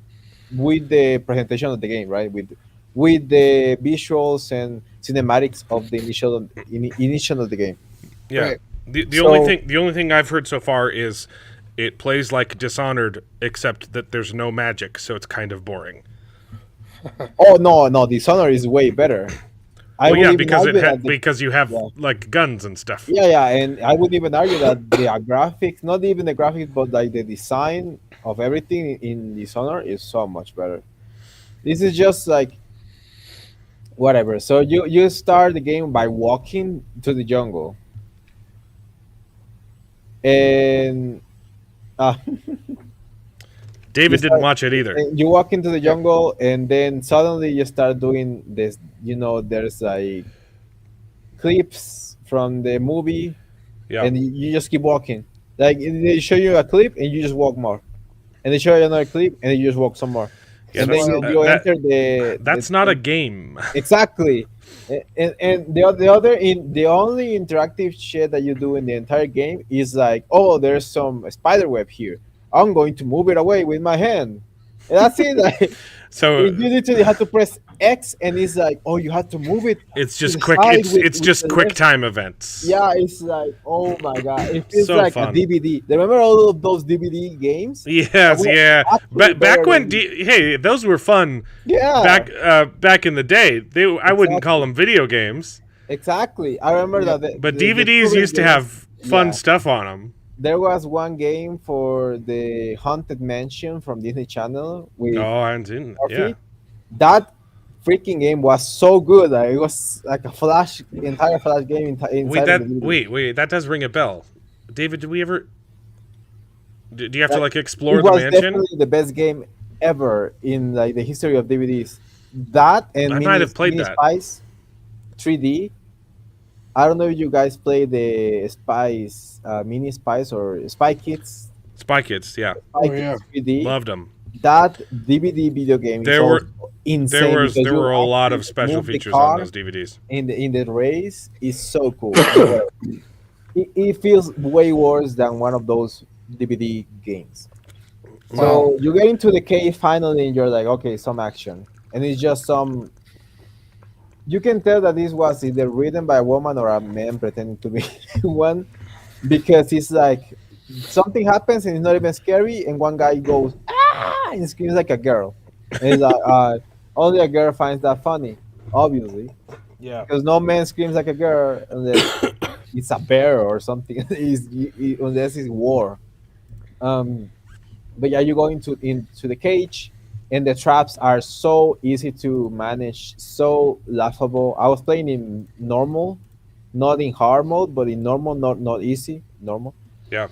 presentation of the game, right? With the visuals and cinematics of the initial of the game. yeah. Right. So, The only thing I've heard so far is it plays like Dishonored, except that there's no magic, so it's kind of boring. oh no, no, Dishonored is way better. I Well, would yeah, even because argue that because you have yeah, like guns and stuff. yeah, yeah, and I would even argue that the graphics, not even the graphics, but like the design of everything in Dishonored is so much better. This is just like whatever. So you start the game by walking to the jungle, and uh, you David didn't start watch it either. you walk into the jungle, and then suddenly you start doing this. There's like clips from the movie, Yeah. and you just keep walking. Like they show you a clip, and you just walk more, and they show you another clip, and you just walk some more, Yeah, and That's then that's you, wild. you enter the that's not a game. exactly. And the only interactive shit that you do in the entire game is like, oh, there's some spider web here. I'm going to move it away with my hand. And that's it. Like, So You literally had to press X, and it's like, oh, you had to move it. it's to just the quick. side It's with just the quick left. time events. Yeah, it's like, oh my god, it feels So like fun. a DVD. Remember all of those DVD games? Yes, Well, yeah. actually Back better when, than- hey, those were fun. Yeah, Back in the day, I wouldn't call them video games, exactly. I remember that but the DVDs proven used to games- have fun yeah. stuff on them. There was one game for the Haunted Mansion from Disney Channel with Oh, I didn't. Yeah, Murphy. That freaking game was so good. Like, it was like a flash, entire flash game inside of the DVD. wait, that does ring a bell. David, did we ever? Do you have to Like, like explore it the was mansion? definitely the best game ever in like the history of DVDs. That and I might have played Mini that. Spice 3D. I don't know if you guys play the Spice Mini Spice or Spy Kids. Spy Kids, yeah, Spy yeah. Kids 3D. loved them. That DVD video game There is were- also insane. because There you were a lot of actually special move the features car on those DVDs. in the race is so cool. It feels way worse than one of those DVD games. So you get into the cave finally, and you're like, okay, some action, and it's just some. You can tell that this was either written by a woman or a man pretending to be one, because it's like something happens and it's not even scary, and one guy goes ah and screams like a girl, and it's like only a girl finds that funny, obviously, Yeah, because no man screams like a girl unless it's a bear or something. Unless it's war. But yeah, you go into the cage, and the traps are so easy to manage, so laughable. I was playing in normal, not in hard mode, but in normal, not easy, normal. yeah,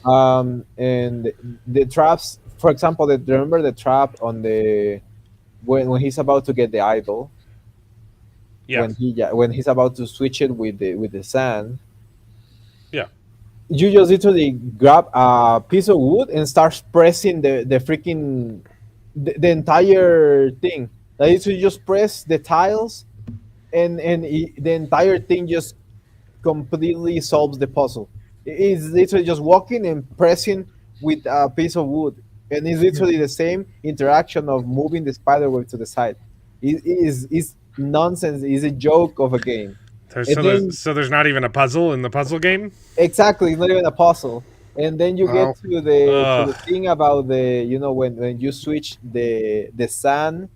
And the traps, for example, remember the trap on the when he's about to get the idol, yeah, when he's about to switch it with the sand. yeah. You just literally grab a piece of wood and start pressing the freaking the entire thing. Like, so you just press the tiles, and the entire thing just completely solves the puzzle. It's literally just walking and pressing with a piece of wood, and it's literally the same interaction of moving the spider web to the side. It's nonsense. It's a joke of a game. So there's not even a puzzle in the puzzle game. Exactly, it's not even a puzzle. And then you Wow. get to the Ugh. thing about when you switch the sun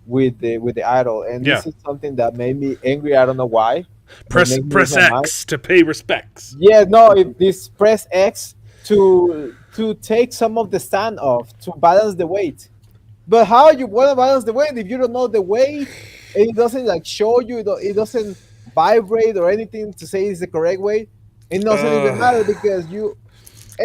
with the idol, and Yeah. this is something that made me angry. I don't know why. Press It made me press lose my mind. X to pay respects. Yeah, no, this press X to take some of the sand off to balance the weight. But how you want to balance the weight if you don't know the weight, and it doesn't like show you, it doesn't vibrate or anything to say it's the correct way. It doesn't even matter because you.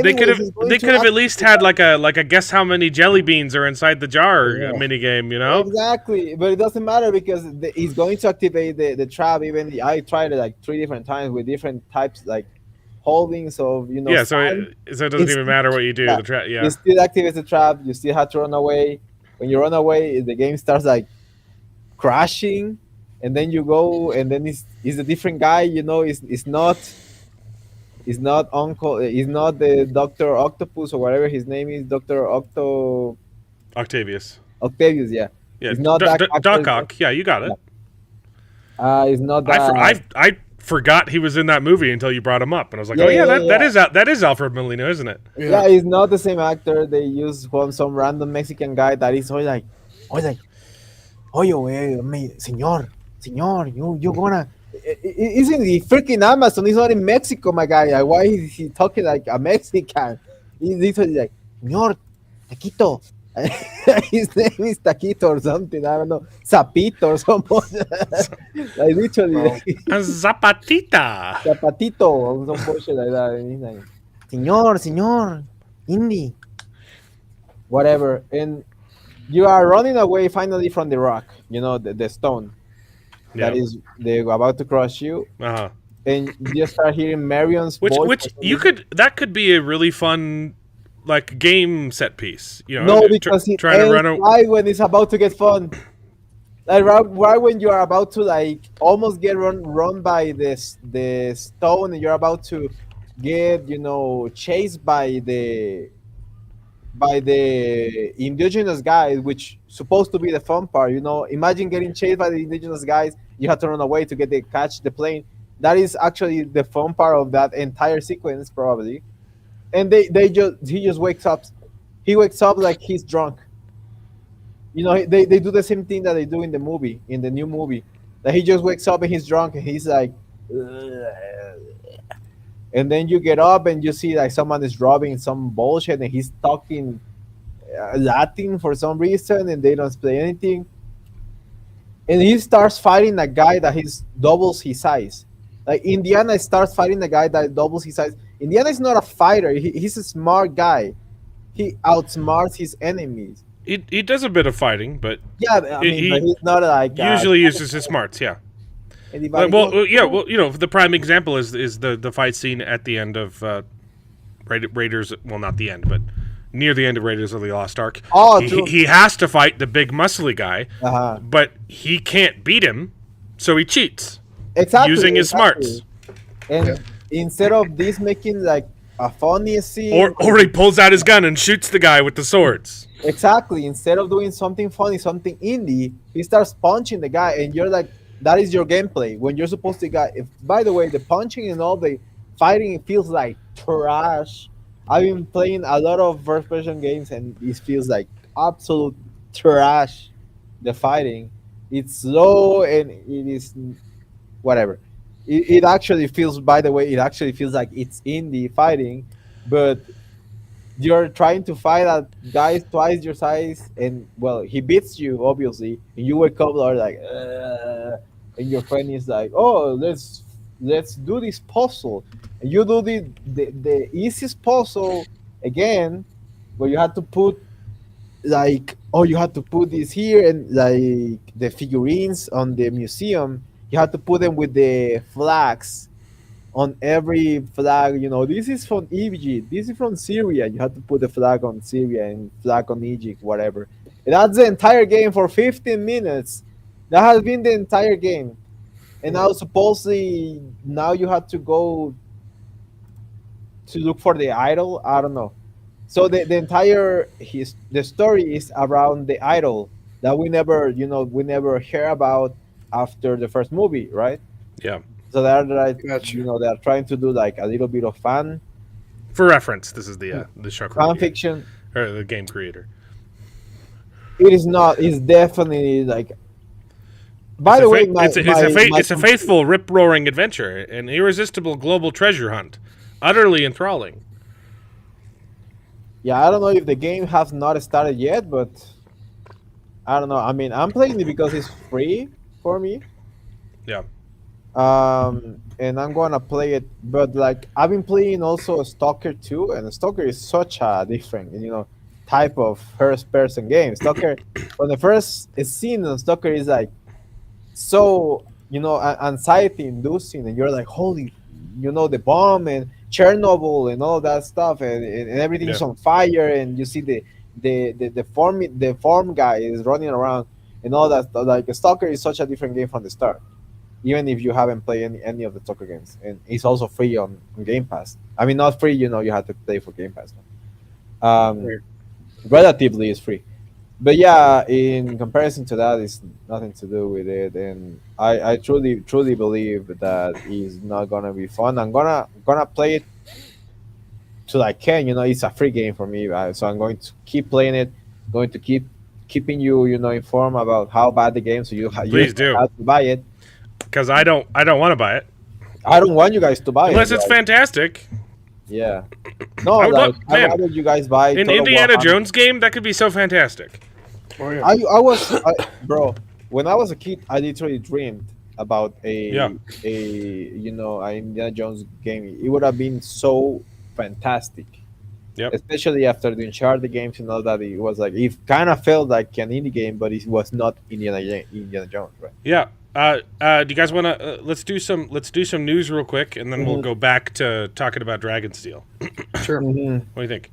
They could have anyways, it's going they to could have at act- least had like a guess how many jelly beans are inside the jar Yeah. mini game, you know? Exactly, but it doesn't matter because it's going to activate the trap. Even I tried it like 3 different times with different types like holdings of Yeah, so sand. it doesn't It's- even matter what you do. yeah, Yeah. It still activates the trap. You still have to run away. When you run away, the game starts like crashing, and then you go, and then it's a different guy. It's not Uncle. It's not the Doctor Octopus or whatever his name is. Doctor Octavius. Octavius. Yeah. Yeah, It's not that actor. Doc Ock. Yeah, you got it. It's not that. I forgot he was in that movie until you brought him up, and I was like, Yeah, oh yeah, yeah, that is Alfred Molina, isn't it? Yeah, it's not the same actor. They use some random Mexican guy that is always like, oye, señor, you gonna. It's in the freaking Amazon. He's not in Mexico, my guy. Like, why is he talking like a Mexican? He's literally like, señor, taquito. His name is Taquito or something. I don't know. Zapito or something. Like, literally. Zapatita. Zapatito or some bullshit like that. And he's like, señor, Indy. Whatever. And you are running away finally from the rock, the stone Yeah. that is they're about to crush you. Uh-huh. And you start hearing Marion's voice. Which you that could be a really fun like game set piece. You know, No, because it trying to ends run away. right when it's about to get fun. Like right when you are about to like almost get run by the stone, and you're about to get chased by by the indigenous guys, which supposed to be the fun part. You know, imagine getting chased by the indigenous guys. You have to run away to get the catch the plane. That is actually the fun part of that entire sequence, probably. And he just wakes up. He wakes up like he's drunk. You know, they do the same thing that they do in the movie, in the new movie. That he just wakes up and he's drunk and he's like, "Ugh." And then you get up and you see like someone is robbing some bullshit and he's talking Latin for some reason and they don't explain anything. And he starts fighting a guy that he's doubles his size. Like Indiana starts fighting a guy that doubles his size. Indiana is not a fighter. He's a smart guy. He outsmarts his enemies. He does a bit of fighting, but Yeah, I mean, but he's not like usually uses his smarts. Yeah. anybody. Well, you know, the prime example is the fight scene at the end of Raiders. Well, not the end, but near the end of Raiders of the Lost Ark. Oh, he, true. he has to fight the big muscly guy, Uh-huh. but he can't beat him, so he cheats Exactly, using his exactly. smarts. And instead of this making like a funny scene, Or he pulls out his gun and shoots the guy with the swords. exactly, instead of doing something funny, something indie, he starts punching the guy, and you're like, that is your gameplay. When you're supposed to get, if by the way, the punching and all the fighting, it feels like trash. I've been playing a lot of first-person games, and it feels like absolute trash. The fighting, it's slow and it is whatever. It actually feels, by the way, it actually feels like it's indie fighting, but you're trying to fight a guy twice your size, and well, he beats you obviously, and you wake up like, and your friend is like, oh, let's do this puzzle, and you do the easiest puzzle again, where you have to put like, oh, you have to put this here, and like the figurines on the museum, you have to put them with the flags on every flag. You know, this is from Egypt, this is from Syria. You have to put the flag on Syria and flag on Egypt, whatever. And that's the entire game for 15 minutes. That has been the entire game. And now supposedly now you have to go to look for the idol. I don't know. So the entire the story is around the idol that we never hear about after the first movie, right? Yeah. So they're like, Gotcha. they're trying to do like a little bit of For reference, this is the show fan creator, fiction. or the game creator. It is not. It's definitely like. By the way, It's a faithful, rip-roaring adventure, an irresistible global treasure hunt, utterly enthralling. yeah, I don't know if the game has not started yet, but I don't know. I mean, I'm playing it because it's free for me. Yeah. And I'm gonna play it, but like I've been playing also Stalker 2, and Stalker is such a different, type of first-person game. Stalker, when the first scene on Stalker is like so, anxiety-inducing, and you're like, holy, the bomb and Chernobyl and all that stuff, and everything is Yeah. on fire, and you see the form guy is running around and all that stuff. Like Stalker is such a different game from the start, even if you haven't played any of the Stalker games, and it's also free on Game Pass. I mean, not free, you have to pay for Game Pass. Right. Relatively, it's free, but yeah, in comparison to that, it's nothing to do with it, and I truly believe that it's not gonna be fun. I'm gonna play it till I can. It's a free game for me, so I'm going to keep playing it. Going to keeping you, informed about how bad the game, so you Please do. have to buy it. Because I don't want to buy it I don't want you guys to buy unless it. it's like, fantastic. Yeah. No, I would like, love- I'd man, rather you guys buy An Total Indiana War Jones game that could be so fantastic. Oh yeah. I was bro, when I was a kid, I literally dreamed about an Indiana Jones game. It would have been so fantastic. Yep. Especially after the Uncharted games and all that. It was like, it kind of felt like an indie game, but it was not Indiana Jones, right? Yeah. Do you guys want to let's do some news real quick, and then we'll go back to talking about Dragonsteel. Sure. Mm-hmm. What do you think?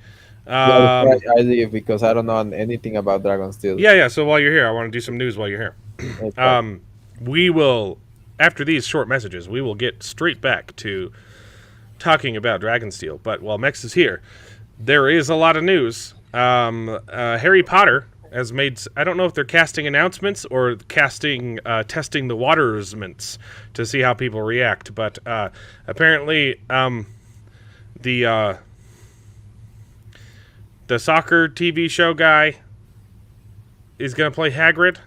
Yeah, I leave because I don't know anything about Dragonsteel. Yeah. So while you're here, I want to do some news while you're here. Okay. We will, after these short messages, we will get straight back to talking about Dragonsteel. But while Mex is here, there is a lot of news Harry Potter has made. I don't know if they're casting announcements or testing the watersments to see how people react. But apparently, the soccer TV show guy is going to play Hagrid.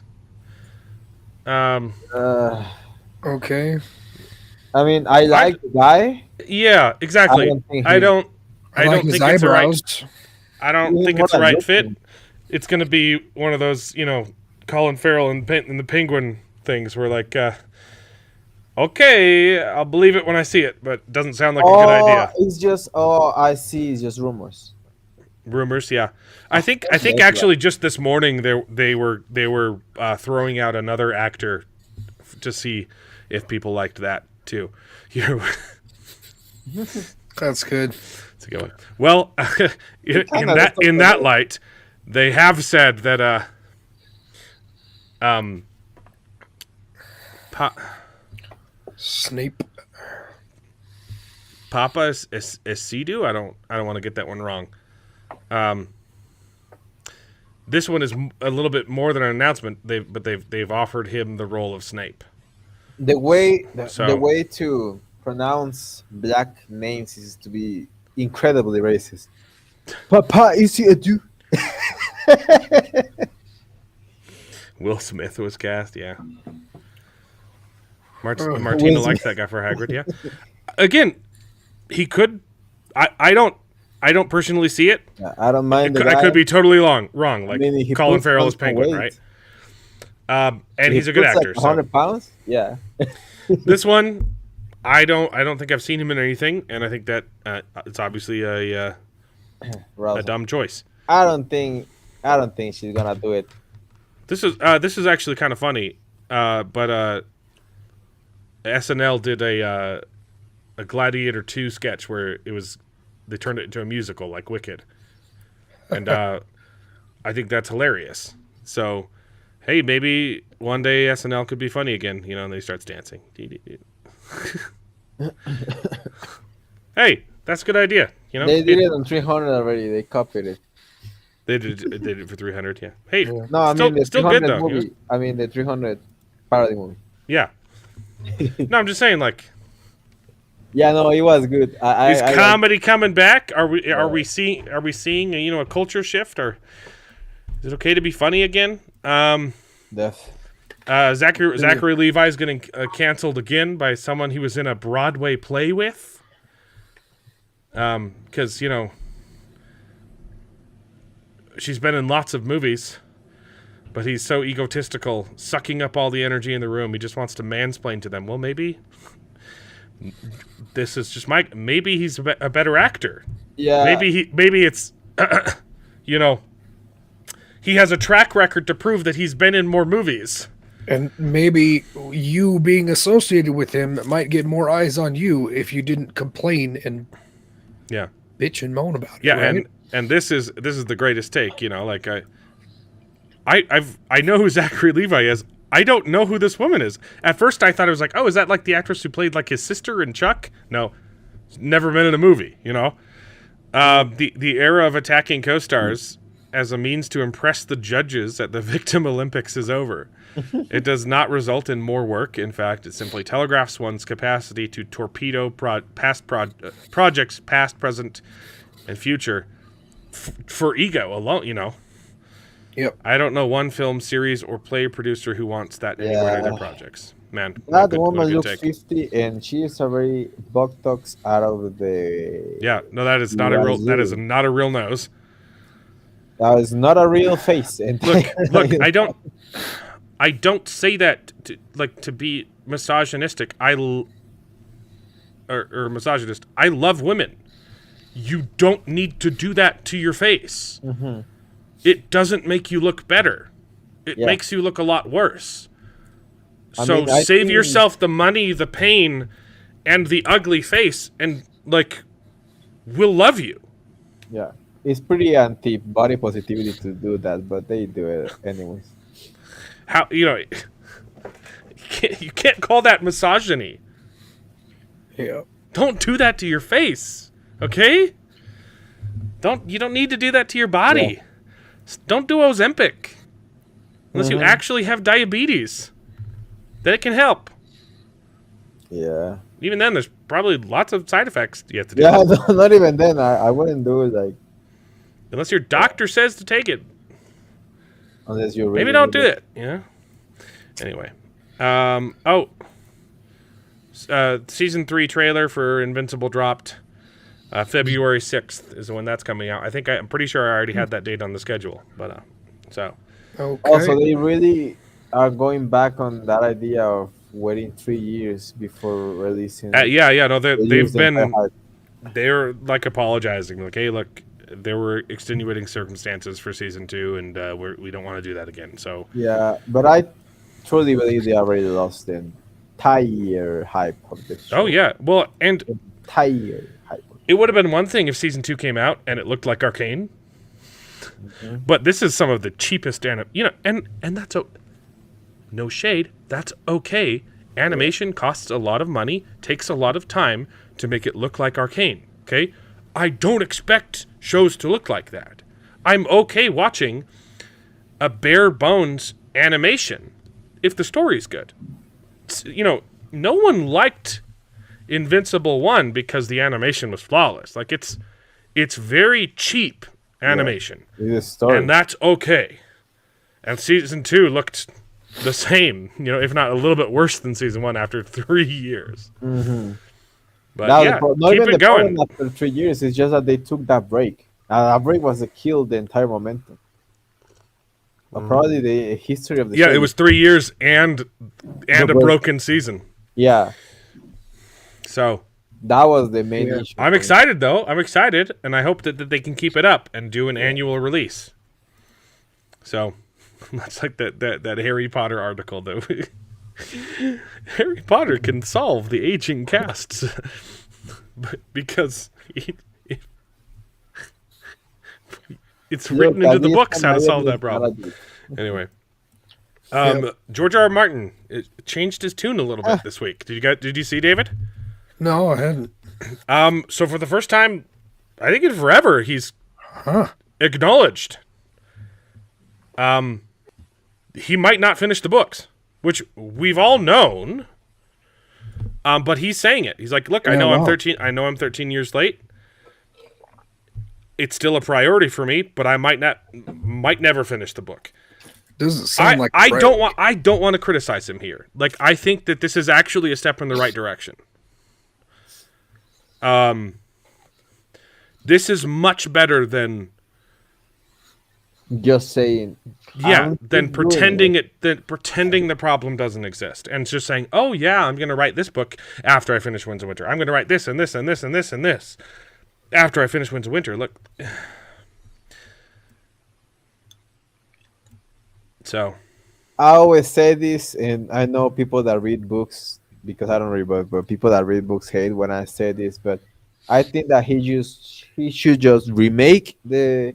Okay. I mean, I like the guy. Yeah, exactly. I don't like his think it's the right. eyebrows. I don't He's think more it's the than right fit. looking. It's going to be one of those, Colin Farrell and the Penguin things where, like, okay, I'll believe it when I see it, but it doesn't sound like a good idea. It's just I see. It's just rumors. Rumors, yeah. I think actually just this morning they were throwing out another actor to see if people liked that too. That's good. It's a good one. Well, in that light, they have said that Snape. Papa is Sidu. I don't want to get that one wrong. This one is a little bit more than an announcement. They've offered him the role of Snape. The way to pronounce black names is to be incredibly racist. Papa is a do. Will Smith was cast. Yeah. Martina likes that guy for Hagrid. Yeah. Again, he could. I don't personally see it. Yeah, I don't mind. I could be totally wrong. Like I mean, Colin Farrell is Penguin, weight. right? And he's a good actor. Like 100 pounds. Yeah. This one, I don't think I've seen him in anything, and I think that it's obviously a dumb choice. I don't think she's gonna do it. This is actually kind of funny, but SNL did a Gladiator 2 sketch where they turned it into a musical like Wicked, and I think that's hilarious. So, hey, maybe one day SNL could be funny again, and they starts dancing. Hey, that's a good idea. They did it on 300 already. They copied it. They did it for 300. Yeah. Hey, No, I mean the still 300 good though. movie. I mean the 300 parody movie. Yeah. No, I'm just saying, like. Yeah, no, it was good. Is comedy coming back? Are we seeing a culture shift, or is it okay to be funny again? Zachary Levi's getting canceled again by someone he was in a Broadway play with. Because she's been in lots of movies, but he's so egotistical, sucking up all the energy in the room. He just wants to mansplain to them. Well, maybe this is just maybe he's a better actor. Yeah. Maybe it's, he has a track record to prove that he's been in more movies. And maybe you being associated with him might get more eyes on you if you didn't complain and bitch and moan about it. Yeah, right? and this is the greatest take. Like I know who Zachary Levi is. I don't know who this woman is. At first, I thought it was like, oh, is that like the actress who played like his sister in Chuck? No, never been in a movie. The era of attacking co-stars as a means to impress the judges at the Victim Olympics is over. It does not result in more work. In fact, it simply telegraphs one's capacity to torpedo projects, past, present, and future, for ego alone. Yep. I don't know one film, series, or play producer who wants that anywhere in their projects. Man, that woman looks 50, and she is already Botox out of the. Yeah, no, that is not a real. That is not a real nose. That is not a real face. And look. I don't say that to be misogynistic. Or misogynist. I love women. You don't need to do that to your face. Mm-hmm. It doesn't make you look better. It makes you look a lot worse. So save yourself the money, the pain, and the ugly face, and we'll love you. Yeah, it's pretty anti-body positivity to do that, but they do it anyways. How you can't call that misogyny. Yeah. Don't do that to your face, okay? You don't need to do that to your body. Don't do Ozempic unless you actually have diabetes. Then it can help. Yeah. Even then, there's probably lots of side effects you have to do. Yeah, not even then. I wouldn't do it like Unless your doctor says to take it. unless you really Maybe don't need do it. Yeah. Anyway. Season 3 trailer for Invincible dropped. February 6th is when that's coming out. I'm pretty sure I already had that date on the schedule. But so. Okay. Also, they really are going back on that idea of waiting 3 years before releasing. No, they've been. hype. They're like apologizing. Like, hey, look, there were extenuating circumstances for season 2, and we don't want to do that again. So. Yeah, but I truly believe they already lost the entire hype of the show. Oh yeah. Well, and Entire hype. it would have been one thing if season 2 came out and it looked like Arcane. But this is some of the cheapest and that's no shade. That's okay. Animation costs a lot of money, takes a lot of time to make it look like Arcane. Okay, I don't expect shows to look like that. I'm okay watching a bare bones animation if the story's good. No one liked Invincible 1 because the animation was flawless. Like it's very cheap animation. It is story. And that's okay. And season 2 looked the same, if not a little bit worse than season 1 after 3 years. Mm-hmm. But Now, yeah, not keep even it the going. problem after 3 years. It's just that they took that break. That break was to kill the entire momentum. But probably the history of the show. Yeah, it was 3 years and a break. broken season. Yeah, So that was the main issue. I'm excited though. I'm excited, and I hope that they can keep it up and do an annual release. So that's like that Harry Potter article though. Harry Potter can solve the aging casts because it's written into the books how to solve that problem. Anyway, George R. R. Martin changed his tune a little bit this week. Did you see, David? No, I hadn't. So for the first time, I think in forever, he's acknowledged. He might not finish the books, which we've all known. But he's saying it. He's like, "Look, I know I'm 13. I know I'm 13 years late. It's still a priority for me, but I might never finish the book." Doesn't sound like I don't want to criticize him here. Like, I think that this is actually a step in the right direction. This is much better than Just saying. than pretending pretending the problem doesn't exist and just saying, "Oh yeah, I'm going to write this book after I finish Winds of Winter. I'm going to write this and this and this and this and this after I finish Winds of Winter." Look. So, I always say this, and I know people that read books, because I don't read books, but people that read books hate when I say this, but I think that he should just remake the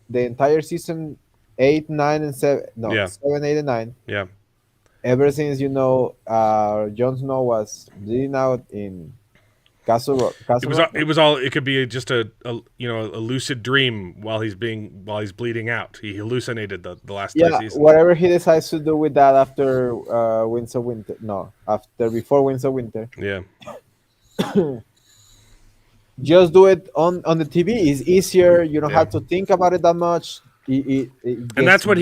entire season 8, 9, and 7. No, Yeah. 7, 8, and 9. yeah. Ever since Jon Snow was bleeding out in Castle Rock. It could be just a lucid dream while he's bleeding out. He hallucinated the last 3 seasons. Whatever he decides to do with that after Winds of Winter. No, before Winds of Winter. Yeah. Just do it on the TV. It's easier. You don't have to think about it that much. And that's what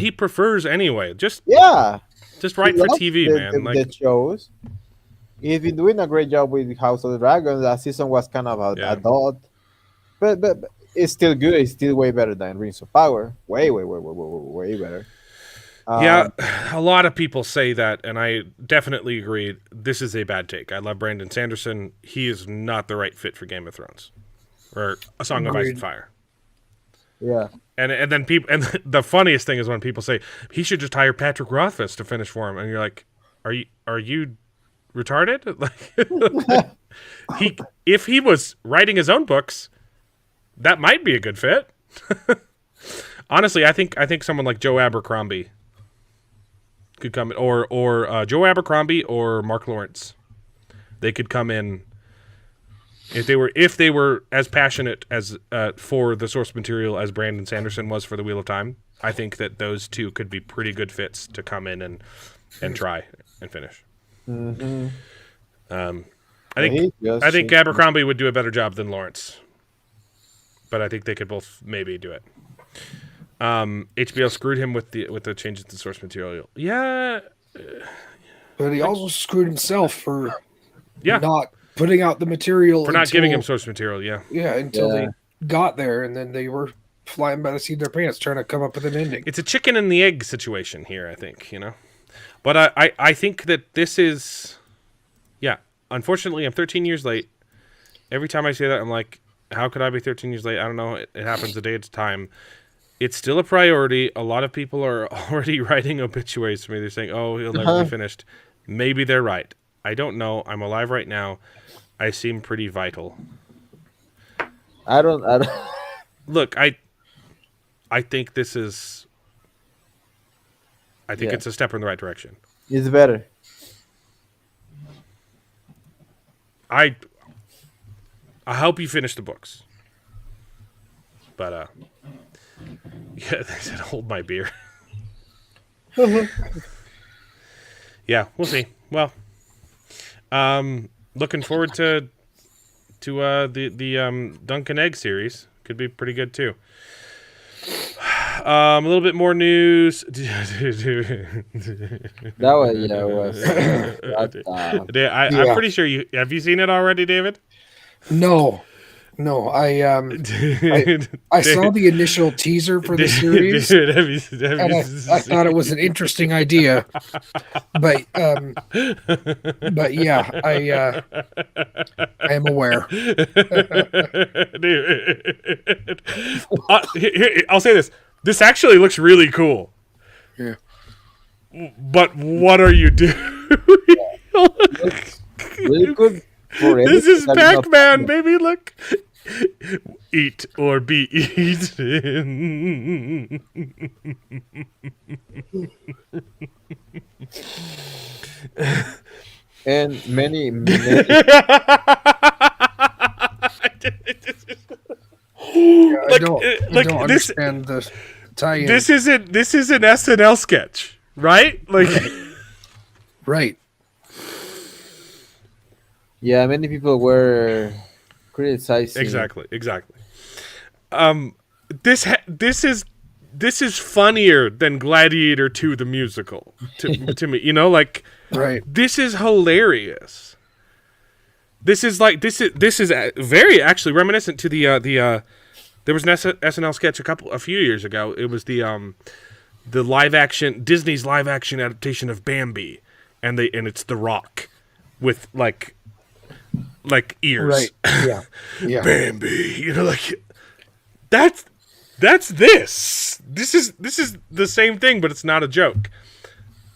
he prefers anyway. Just write for TV, man. The shows. He's been doing a great job with House of the Dragon. That season was kind of adult, but it's still good. It's still way better than Rings of Power. Way better. A lot of people say that, and I definitely agree. This is a bad take. I love Brandon Sanderson. He is not the right fit for Game of Thrones or A Song of Ice and Fire. Yeah. And then people, and the funniest thing is when people say he should just hire Patrick Rothfuss to finish for him, and you're like, are you retarded? Like, if he was writing his own books, that might be a good fit. Honestly, I think someone like Joe Abercrombie could come in, or Joe Abercrombie or Mark Lawrence. They could come in If they were as passionate as for the source material as Brandon Sanderson was for the Wheel of Time, I think that those two could be pretty good fits to come in and try and finish. Mm-hmm. I think Abercrombie would do a better job than Lawrence, but I think they could both maybe do it. HBO screwed him with the changes to source material. Yeah, But he also screwed himself for yeah, not putting out the material. for not giving him source material. Yeah, Yeah, until they got there, and then they were flying by the seat of their pants trying to come up with an ending. it's a chicken and the egg situation here. I think but I think that this is, yeah. Unfortunately, I'm 13 years late. Every time I say that, I'm like, how could I be 13 years late? I don't know. It happens a day at a time. It's still a priority. A lot of people are already writing obituaries for me. They're saying, oh, he'll never be finished. Maybe they're right. I don't know. I'm alive right now. I seem pretty vital. I don't. Look, I think this is... I think it's a step in the right direction. It's better. I hope you finish the books. But, yeah, they said hold my beer. Yeah, we'll see. Well, looking forward to the Dunk and Egg series. Could be pretty good too. A little bit more news. That was I'm pretty sure have you seen it already, David? No, I saw the initial teaser for the series, Dude, and I thought it was an interesting idea. But yeah, I am aware. Dude. Here, I'll say this. This actually looks really cool. Yeah. But what are you doing? really good. This is Pac-Man, baby. Look. Eat or be eaten. And many I don't understand the tie-in. This is an SNL sketch, right? Like, right. Yeah, many people were criticizing. Exactly. This is funnier than Gladiator 2 the musical to me. Like, right. This is hilarious. This is very actually reminiscent to the there was an SNL sketch a few years ago. It was the live action Disney's live action adaptation of Bambi, and it's The Rock with like ears. Right. Yeah. Bambi, like that's this. This is the same thing, but it's not a joke.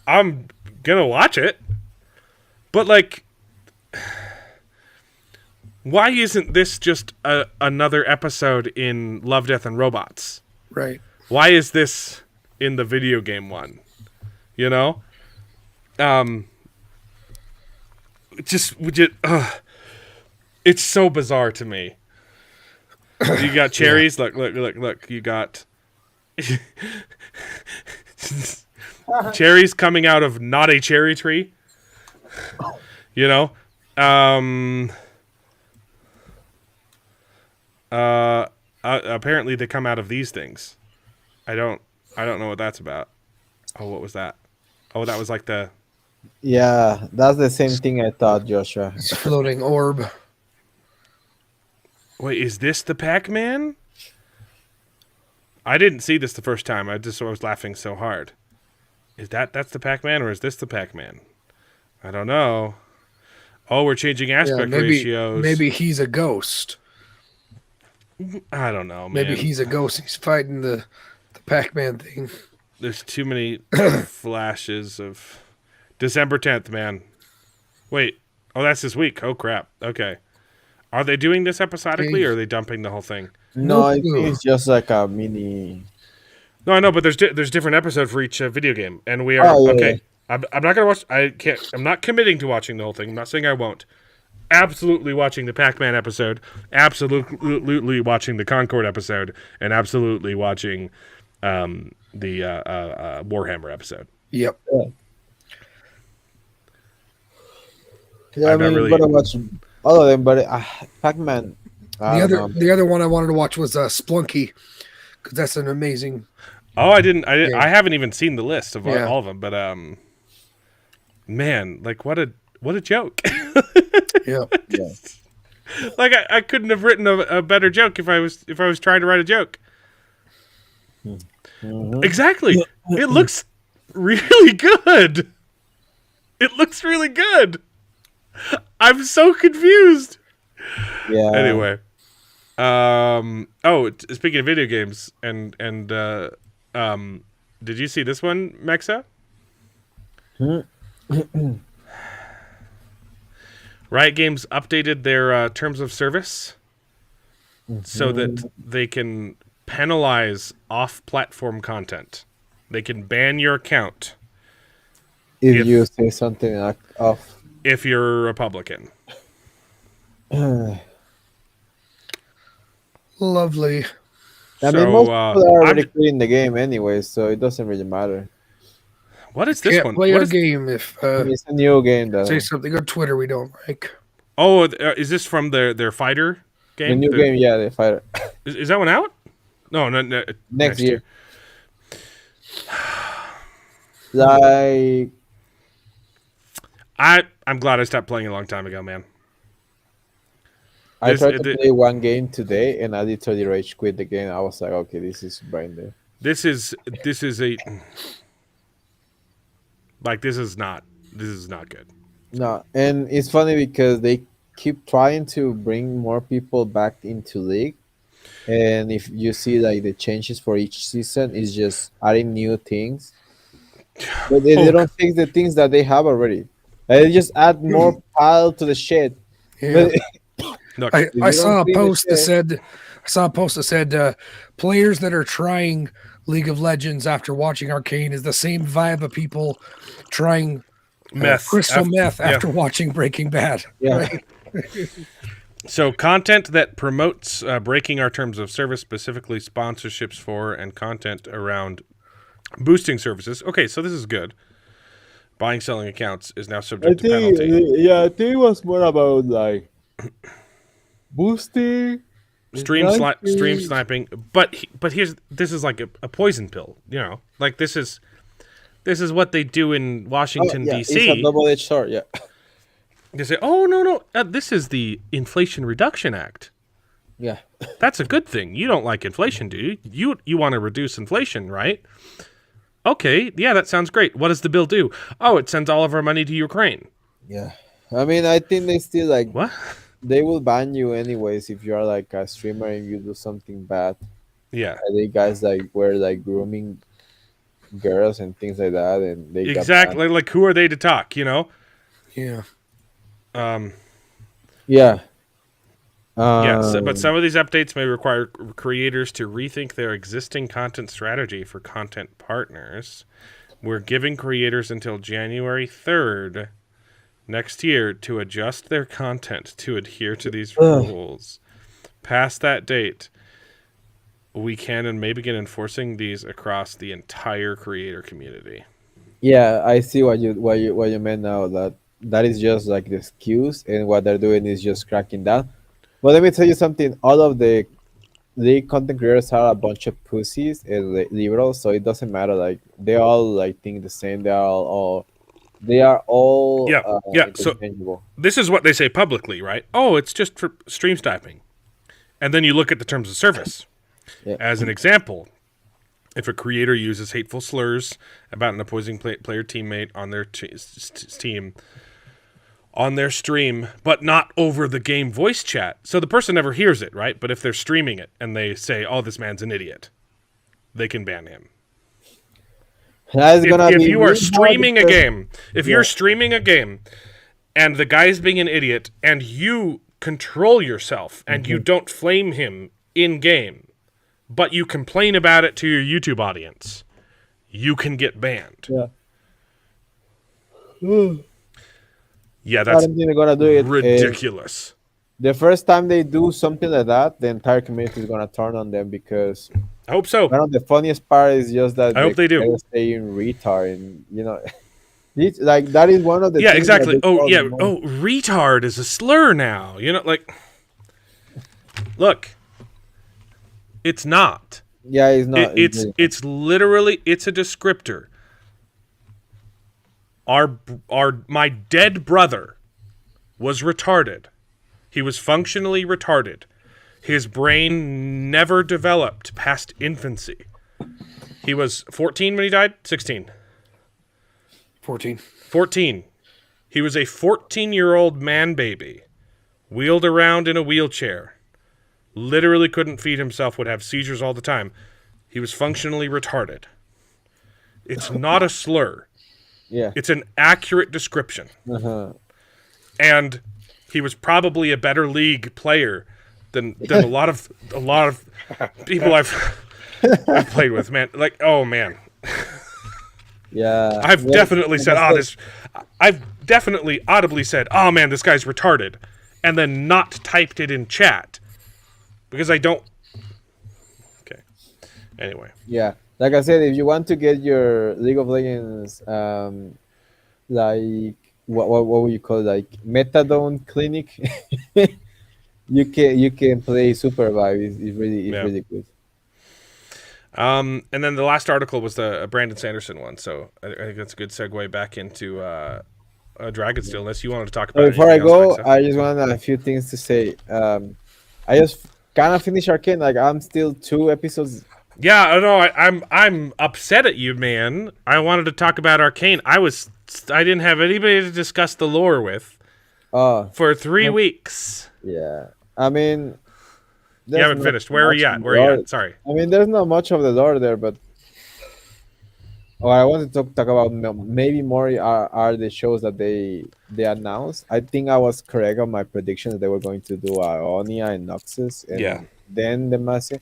I'm gonna watch it, but like, why isn't this just another episode in Love, Death, and Robots? Right. Why is this in the video game one? It's so bizarre to me. You got cherries. Look. You got cherries coming out of not a cherry tree. Apparently they come out of these things. I don't know what that's about. Oh, what was that? Oh, that was like the... Yeah, that's the same thing I thought, Joshua. It's a floating orb. Wait, is this the Pac-Man? I didn't see this the first time. I was laughing so hard. That's the Pac-Man, or is this the Pac-Man? I don't know. Oh, we're changing aspect ratios. Maybe he's a ghost. I don't know, man. Maybe he's a ghost. He's fighting the Pac-Man thing. There's too many flashes of... December 10th, man. Wait. Oh, that's this week. Oh, crap. Okay. Are they doing this episodically, or are they dumping the whole thing? No, I think it's just like a mini... No, I know, but there's different episodes for each video game, and we are... Oh, yeah, okay. yeah. I'm not going to watch... I'm not committing to watching the whole thing. I'm not saying I won't. absolutely watching the Pac-Man episode, absolutely watching the Concord episode, and absolutely watching the Warhammer episode. Yep. Yeah, I I'm not mean, you really- gotta watch all of them, but Pac-Man. I don't know. The other one I wanted to watch was Splunky, because that's an amazing. Oh, I didn't. Yeah. I haven't even seen the list of Yeah. all of them, but man, like what a joke! Yeah. Yeah. Like I couldn't have written a better joke if I was trying to write a joke. Exactly. It looks really good. It looks really good. I'm so confused. Yeah. Anyway, speaking of video games, and did you see this one, Mexa? Riot Games updated their terms of service so that they can penalize off-platform content. They can ban your account if you say something like off. if you're a Republican. Lovely. I So, mean, most people are already I'm- quitting the game anyway, so it doesn't really matter. What is this Can't one? play What our is- game if It's a new game, though. say something on Twitter we don't like. Oh, is this from their fighter The game? new game, yeah, the fighter. Is that one out? No, Next year. Like, I'm glad I stopped playing a long time ago, man. I This- tried to it- play one game today, and I literally rage quit the game. I was like, okay, this is brain dead. This is a like this is not good. No, and it's funny because they keep trying to bring more people back into League, and if you see like the changes for each season is just adding new things, but they don't fix the things that they have already. They just add more pile to the shit. Yeah. Look, I saw a see the post that shit- said players that are trying League of Legends after watching Arcane is the same vibe of people trying meth, crystal meth yeah. after watching Breaking Bad. Yeah. Right? So content that promotes breaking our terms of service, specifically sponsorships for and content around boosting services. Okay, so this is good. Buying, selling accounts is now subject to penalty. I think it was more about like boosting, Stream sniping, but this is like a poison pill, you know. Like this is what they do in Washington It's a D.C. double-edged sword. Yeah. They say, "Oh no, this is the Inflation Reduction Act. Yeah. That's a good thing. You don't like inflation, do you? You want to reduce inflation, right? Okay, yeah, that sounds great. What does the bill do? Oh, it sends all of our money to Ukraine. Yeah. I mean, I think they still like What? they will ban you anyways if you are like a streamer and you do something bad. Yeah, They guys like were like grooming girls and things like that, and they got exactly. Like, who are they to talk? You know? Yeah. banned. Yeah. But some of these updates may require creators to rethink their existing content strategy for content partners. We're giving creators until January 3rd next year to adjust their content to adhere to these rules. Past that date, we can and may begin enforcing these across the entire creator community. Yeah, I see what you meant now. That is just like the excuse, and what they're doing is just cracking down. But let me tell you something. All of the content creators are a bunch of pussies and liberals, so it doesn't matter. Like they all like think the same. They are all Yeah, so- interchangeable. This is what they say publicly, right? Oh, it's just for stream sniping. And then you look at the terms of service. Yeah. As an example, if a creator uses hateful slurs about an opposing player teammate on their team on their stream, but not over the game voice chat, so the person never hears it, right? But if they're streaming it and they say, "Oh, this man's an idiot," they can ban him. That's gonna If be you are really hard streaming a because- game, if you're streaming a game and the guy's being an idiot and you control yourself and you don't flame him in game, but you complain about it to your YouTube audience, you can get banned. Yeah. Yeah, I that's don't think they're gonna do it. ridiculous. The first time they do something like that, the entire community is gonna turn on them because I hope so. one of the funniest part is just that I hope they do. they're saying retard, and it's like that is one of the Yeah, things that exactly. they Oh, call yeah. the most. Oh, retard is a slur now. Like, look, it's not. Yeah, it's not. It's literally it's a descriptor. My dead brother was retarded. He was functionally retarded. His brain never developed past infancy. He was 14 when he died? 16. 14. 14. He was a 14-year-old man baby, wheeled around in a wheelchair, literally couldn't feed himself, would have seizures all the time. He was functionally retarded. It's not a slur. Yeah. It's an accurate description. Uh-huh. And he was probably a better league player than a lot of people I've played with, man. Like, oh man. Yeah. I've definitely said, I've definitely audibly said, oh man, this guy's retarded, and then not typed it in chat because I don't. Okay. Anyway. Yeah. Like I said, if you want to get your League of Legends, like what would you call it? Like methadone clinic, you can play Supervive. It's really good. And then the last article was the Brandon Sanderson one, so I think that's a good segue back into Dragonsteel. Unless you wanted to talk about. Before I anything else, go, Maxa. I just want a few things to say. I just kind of finished Arcane. Like I'm still 2 episodes. Yeah, I know. I'm upset at you, man. I wanted to talk about Arcane. I didn't have anybody to discuss the lore with for 3 weeks. Yeah. I mean, You haven't finished. Where are you at? Where are you at? Sorry. I mean, there's not much of the lore there, but I wanted to talk about maybe more are the shows that they announced. I think I was correct on my prediction that they were going to do Ionia and Noxus, and then the Demacia.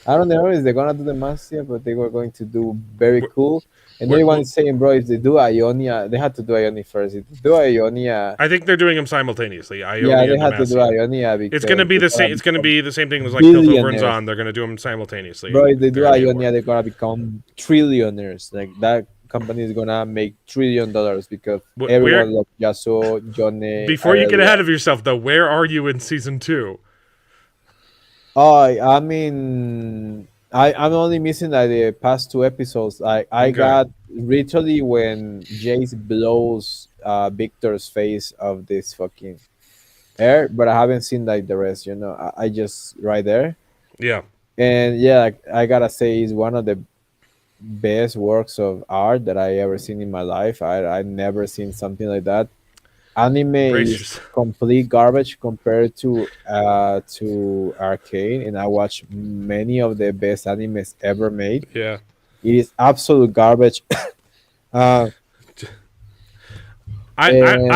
I don't know if they're gonna do the Demacia, but they were going to do very cool. And everyone is saying, bro, if they do Ionia, they had to do Ionia first. If they do Ionia, I think they're doing them simultaneously. Ionia yeah, they and had to do Demacia. Ionia because It's gonna be the same. It's gonna be the same thing as like Piltover and billionaires. Zon. They're gonna do them simultaneously. Bro, if they do They're gonna Ionia, work. they're gonna become trillionaires. Like that company is gonna make $1 trillion because everyone loves Yasuo, Johnny. Before you get ahead of yourself, though, where are you in season 2? Oh, I mean, I'm only missing like the past 2 episodes. I got literally when Jace blows Victor's face of this fucking air, but I haven't seen like the rest. I just right there. Yeah. And yeah, like, I gotta say, it's one of the best works of art that I ever seen in my life. I never seen something like that. Anime is complete garbage compared to Arcane, and I watched many of the best animes ever made. Yeah. It is absolute garbage. I'm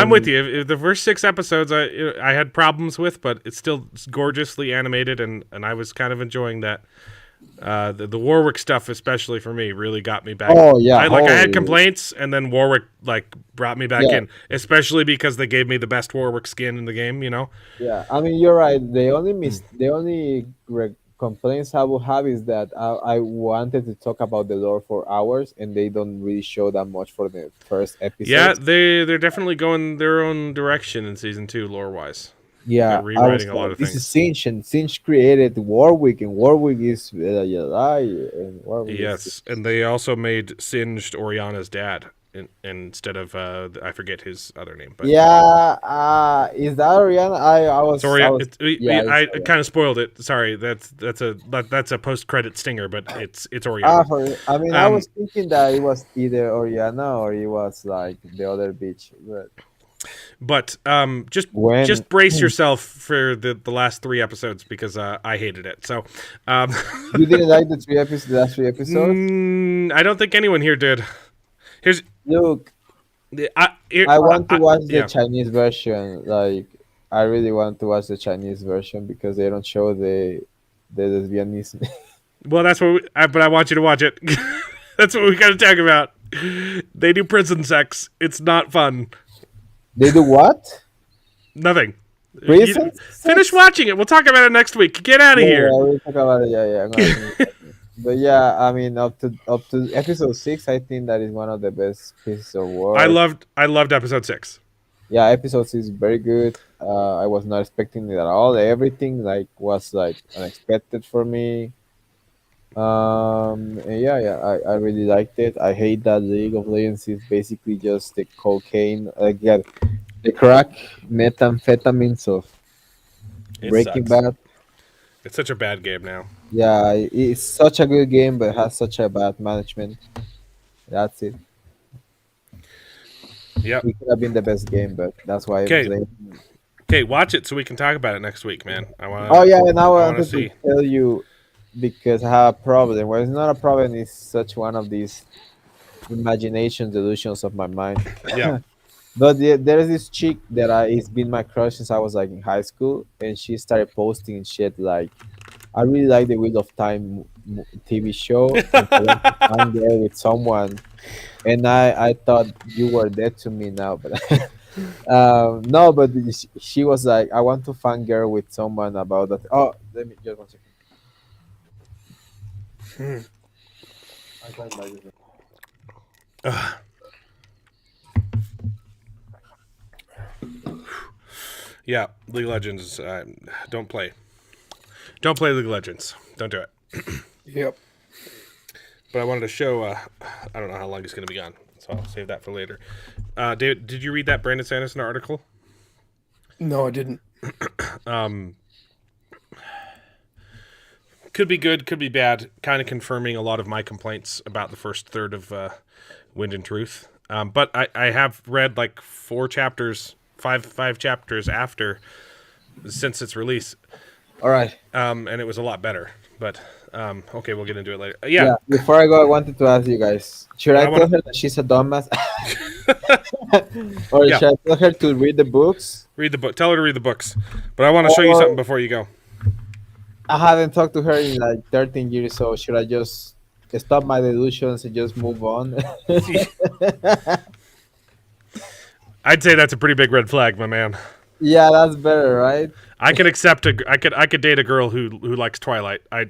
with you. The first 6 episodes I had problems with, but it's still gorgeously animated, and I was kind of enjoying that. The Warwick stuff, especially for me, really got me back. Oh yeah, I had complaints, and then Warwick brought me back in, especially because they gave me the best Warwick skin in the game. Yeah, I mean you're right. The only complaints I will have is that I wanted to talk about the lore for hours, and they don't really show that much for the first episode. Yeah, they're definitely going their own direction in season 2, lore wise. Yeah, they're rewriting a lot of this things. is Sinch, and Sinch created Warwick, and Warwick is and Warwick Yes, and they also made Singed Oriana's dad instead of I forget his other name. But is that Oriana? I was. Sorry, I kind of spoiled it. Sorry, that's a post credit stinger, but it's Oriana. I was thinking that it was either Oriana or it was like the other bitch, But just brace yourself for the last 3 episodes because I hated it. So you didn't like the last 3 episodes? I don't think anyone here did. Look, I want to watch the Chinese version. Like, I really want to watch the Chinese version because they don't show the lesbianism. Well, that's what. But I want you to watch it. That's what we got to talk about. They do prison sex. It's not fun. They do what? Nothing. Prison? Finish watching it. We'll talk about it next week. Get out of Yeah, here. we'll talk about it. Yeah, yeah. I'm gonna think. But yeah, I mean, up to episode 6, I think that is one of the best pieces of I work. loved episode 6. Yeah, episode 6 is very good. I was not expecting it at all. Everything like was like unexpected for me. And yeah, yeah, I really liked it. I hate that League of Legends is basically just the cocaine, like yeah, the crack methamphetamines of It Breaking sucks. Bad. It's such a bad game now. Yeah, it's such a good game, but it has such a bad management. That's it. Yep. It could have been the best game, but that's why I'm Okay. saying. Okay, watch it so we can talk about it next week, man. I want. Oh yeah, and I I want to wanted to see. tell you because I have a problem. Well, it's not a problem. It's such one of these imagination delusions of my mind. Yeah. But there's this chick that it's been my crush since I was like in high school, and she started posting shit like, "I really like the Wheel of Time TV show, and I want to find there with someone." And I thought you were dead to me now, but no, but she was like, "I want to fangirl with someone about that." Oh, let me just 1 second. I can't buy this. Yeah. League of Legends. Don't play. Don't play League of Legends. Don't do it. Yep. But I wanted to show. I don't know how long it's going to be gone, so I'll save that for later. David, did you read that Brandon Sanderson article? No, I didn't. Could be good, could be bad. Kind of confirming a lot of my complaints about the first third of Wind and Truth. But I have read like 4 chapters, five chapters after since its release, All right. and it was a lot better. But okay, we'll get into it later. Yeah. Yeah, Before I go, I wanted to ask you guys: should I I tell wanna- her that she's a dumbass, or Yeah. should I tell her to read the books? read the book. Tell her to read the books. But I want to show you Or- something before you go. I haven't talked to her in like 13 years, so should I just stop my delusions and just move on? I'd say that's a pretty big red flag, my man. Yeah, that's better, right? I could accept I could date a girl who likes Twilight. I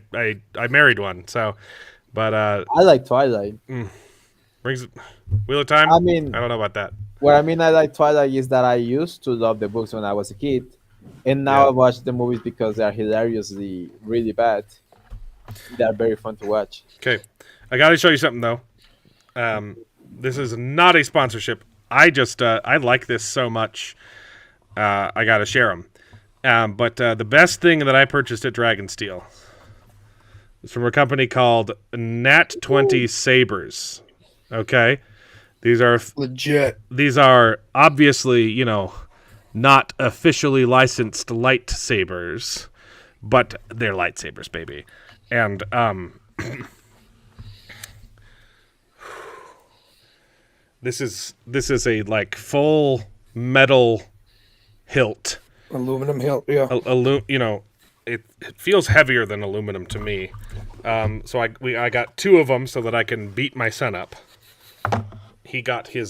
married one, so but I like Twilight. rings Wheel of Time. I mean, I don't know about that. what I mean I like Twilight is that I used to love the books when I was a kid, and now Yeah. I watch the movies because they are hilariously really bad. They are very fun to watch. Okay, I got to show you something though. This is not a sponsorship. I just I like this so much. I got to share them. But the best thing that I purchased at Dragonsteel is from a company called Nat 20 Sabers. Okay, these are Legit. obviously, not officially licensed lightsabers, but they're lightsabers, baby. And this is a like full metal hilt. Aluminum hilt. Yeah. It feels heavier than aluminum to me. So I got 2 of them so that I can beat my son up. He got he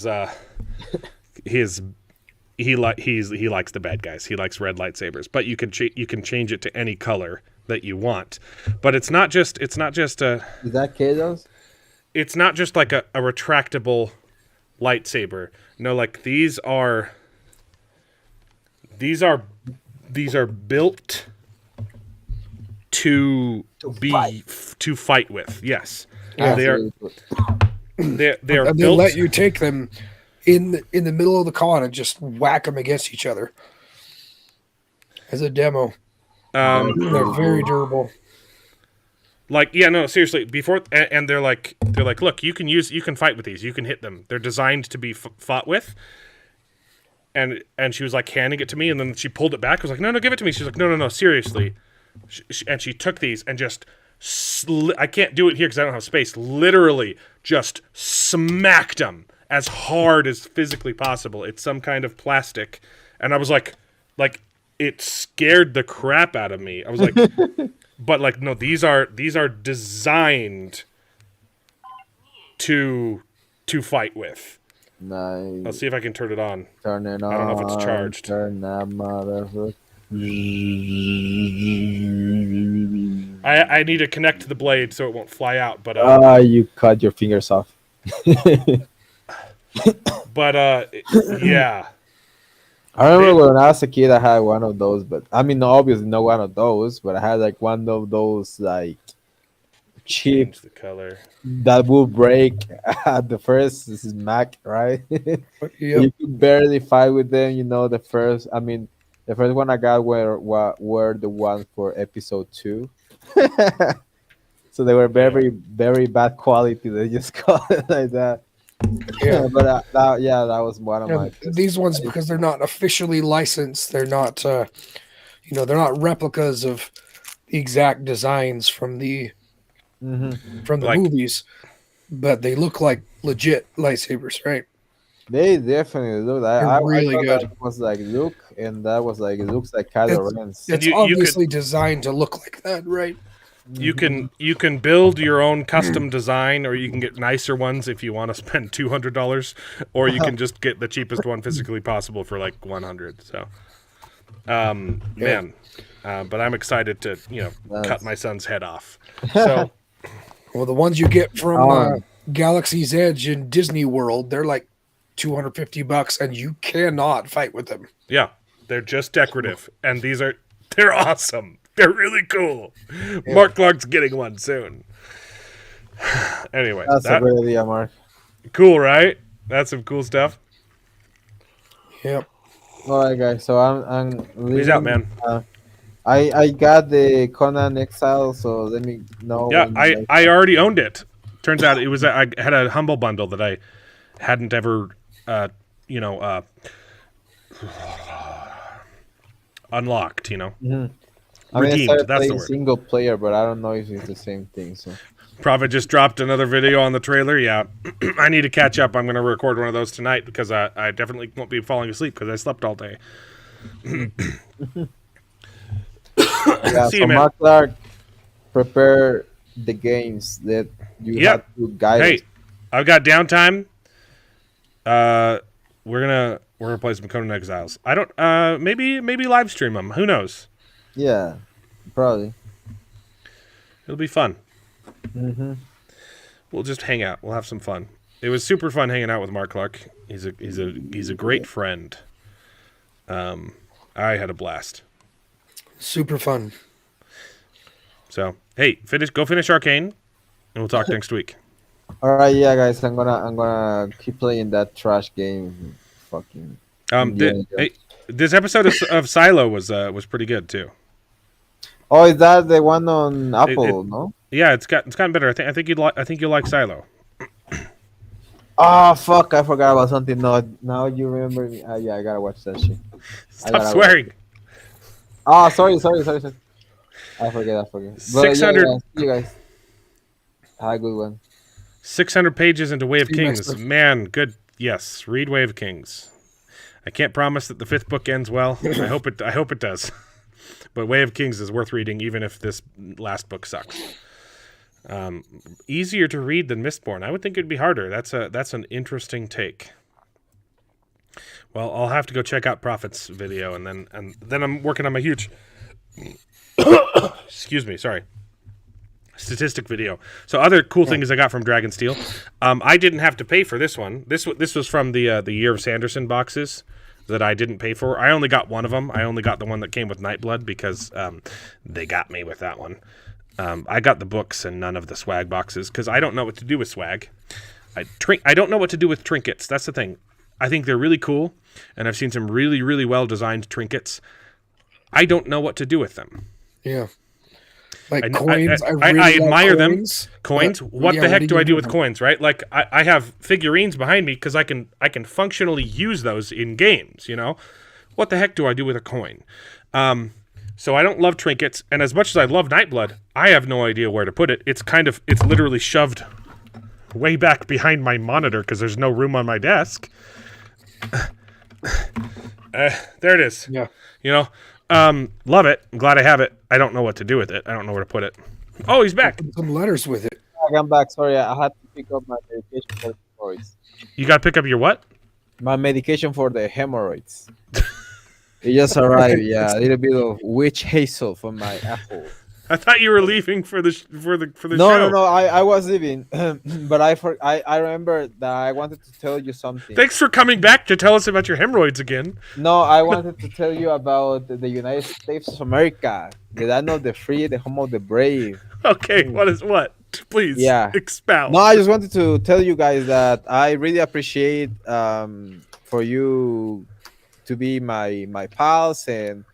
likes the bad guys. He likes red lightsabers, but you can change it to any color that you want. But it's not just a Is that Kados? it's not just like a retractable lightsaber. No, like these are built to fight with. Yes. Yeah. They are Really good. they are And they built let you take them in the middle of the con and just whack them against each other as a demo. They're very durable. like yeah, no, seriously, before and they're like look, you can fight with these. You can hit them. They're designed to be fought with. And she was like handing it to me, and then she pulled it back. I was like, no, give it to me. She's like, no, seriously. And she took these and just, I can't do it here because I don't have space. Literally just smacked them as hard as physically possible. It's some kind of plastic. And I was like it scared the crap out of me. I was like, but like, no, these are designed to fight with. Nice. I'll see if I can turn it on. Turn it on. I don't know if it's charged. Turn that motherfucker. I need to connect to the blade so it won't fly out. But You cut your fingers off. yeah. I remember when I was a kid, I had one of those, but I mean, obviously not one of those, but I had like one of those like cheap Change the color. that will break at the first smack, right? Yep. You could barely fight with them. The first one I got were the ones for episode 2. So they were very, very bad quality. They just call it like that. Yeah. But that was one of my. These ones, because they're not officially licensed, they're not they're not replicas of the exact designs from the Like- movies, but they look like legit lightsabers, right? They definitely look. They're really I thought good. that was like Luke, and that was like it looks like Kylo Ren's. It's you could- obviously designed to look like that, right? You can build your own custom design, or you can get nicer ones if you want to spend $200, or you can just get the cheapest one physically possible for like $100. So, man, but I'm excited to cut my son's head off. So Well, the ones you get from Galaxy's Edge in Disney World, they're like $250, and you cannot fight with them. yeah, they're just decorative, and they're awesome. They're really cool. Mark Clark's getting one soon. Anyway, That's a great idea, Mark. cool, right? That's some cool stuff. Yep. All right, guys. So I'm Peace out, man. I got the Conan Exile, so let me know. Yeah, when I already owned it. Turns out it was I had a humble bundle that I hadn't ever unlocked. I mean, I redeemed, started that's the playing word. single player, but I don't know if it's the same thing. So Prophet just dropped another video on the trailer. Yeah, I need to catch up. I'm going to record one of those tonight because I definitely won't be falling asleep because I slept all day. yeah, See so you, man. Mark Clark, prepare the games that you Yep. have to guide Hey, us. I've got downtime. We're gonna play some Conan Exiles. I don't. Maybe live stream them. Who knows? Yeah, probably. It'll be fun. Mm-hmm. We'll just hang out. We'll have some fun. It was super fun hanging out with Mark Clark. He's a great friend. I had a blast. Super fun. So hey, go finish Arcane, and we'll talk next week. All right, yeah, guys. I'm gonna keep playing that trash game. Fucking. Hey, this episode of Silo was pretty good too. Oh, is that the one on Apple? No. Yeah, it's gotten better. I think you'll like Silo. Oh fuck! I forgot about something. No, now you remember me. Yeah, I gotta watch that shit. Stop swearing. Oh, sorry. I forget. But 600 yeah, see you guys. Have a good one. 600 pages into Way of See you next Kings. time. Man, good. Yes, read Way of Kings. I can't promise that the 5th book ends well. I hope it does. But Way of Kings is worth reading, even if this last book sucks. Easier to read than Mistborn. I would think it'd be harder. That's an interesting take. Well, I'll have to go check out Prophet's video, and then I'm working on my huge excuse me, sorry, statistic video. So other cool things I got from Dragonsteel. I didn't have to pay for this one. This was from the Year of Sanderson boxes that I didn't pay for. I only got one of them. I only got the one that came with Nightblood because they got me with that one. I got the books and none of the swag boxes because I don't know what to do with swag. I don't know what to do with trinkets. That's the thing. I think they're really cool, and I've seen some really, really well-designed trinkets. I don't know what to do with them. Yeah. Like I coins. I admire love them. coins. Coins. But, What yeah, the heck do I do with with coins, right? Like I have figurines behind me because I can functionally use those in games. What the heck do I do with a coin? So I don't love trinkets, and as much as I love Nightblood, I have no idea where to put it. It's literally shoved way back behind my monitor because there's no room on my desk. There it is. Yeah. Love it. I'm glad I have it. I don't know what to do with it. I don't know where to put it. Oh, he's back. Some letters with it. I'm back. Sorry, I had to pick up my medication for hemorrhoids. You got to pick up your what? My medication for the hemorrhoids. It just arrived. Yeah, a little bit of witch hazel for my apple. I thought you were leaving for the No, show. no. I was leaving, but I remember that I wanted to tell you something. Thanks for coming back to tell us about your hemorrhoids again. No, I wanted to tell you about the United States of America, the land of the free, the home of the brave. Okay, what? Please, Yeah. expound. No, I just wanted to tell you guys that I really appreciate for you to be my pals, and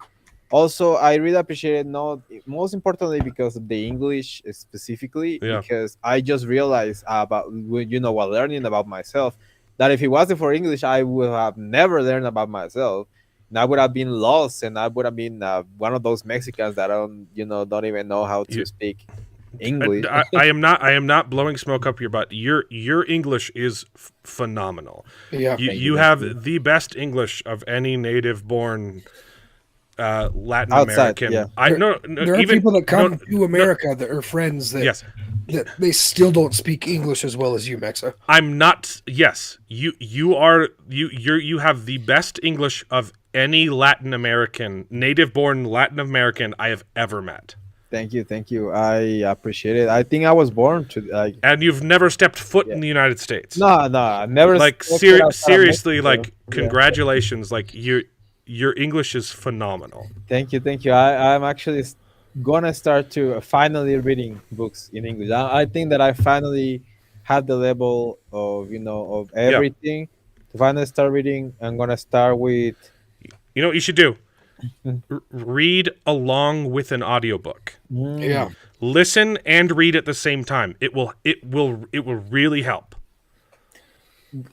also I really appreciate it, not most importantly because of the English specifically, Yeah. because I just realized about while learning about myself, that if it wasn't for English I would have never learned about myself, and I would have been lost, and I would have been one of those Mexicans that don't even know how to speak English. I am not blowing smoke up your butt. Your English is phenomenal. Yeah. You have the best English of any native-born Latin Outside, American. yeah. There are people that come to America that are friends that, Yes. that they still don't speak English as well as you, Mexa. I'm not. Yes, you have the best English of any Latin American, native-born Latin American I have ever met. Thank you. I appreciate it. I think I was born to like. And you've never stepped foot in the United States. No, I never. Like stepped outside of seriously, Mexico. like Yeah. congratulations. Like your English is phenomenal. Thank you. I'm actually gonna start to finally reading books in English. I think that I finally have the level of of everything to finally start reading. I'm gonna start with. You know what you should do? Read along with an audiobook. Yeah. Listen and read at the same time. It will really help.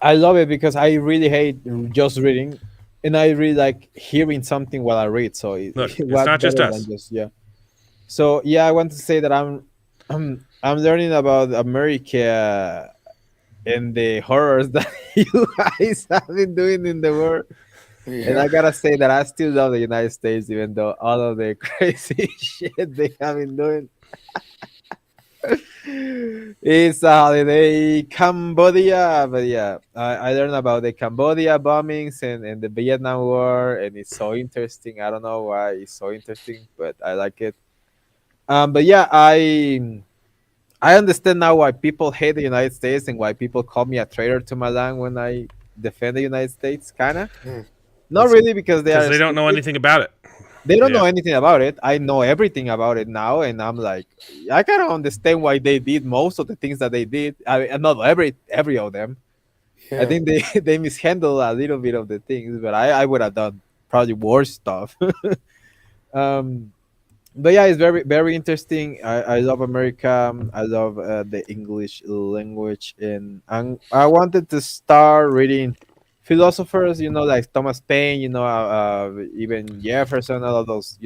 I love it because I really hate just reading, and I really like hearing something while I read. So Look, it's was not just better us. than So yeah, I want to say that I'm learning about America and the horrors that you guys have been doing in the world. And I gotta say that I still love the United States, even though all of the crazy shit they have been doing. It's a holiday, Cambodia, but yeah, I learned about the Cambodia bombings and the Vietnam War, and it's so interesting. I don't know why it's so interesting, but I like it. But yeah, I understand now why people hate the United States and why people call me a traitor to my land when I defend the United States, kinda. Not really because Because they don't know anything about it. They don't know anything about it. I know everything about it now, and I'm like, I kind of understand why they did most of the things that they did. And not every of them. I think they mishandled a little bit of the things, but I would have done probably worse stuff. But yeah, it's very very interesting. I love America. I love the English language, and I wanted to start reading philosophers, like Thomas Paine, even Jefferson, all of those,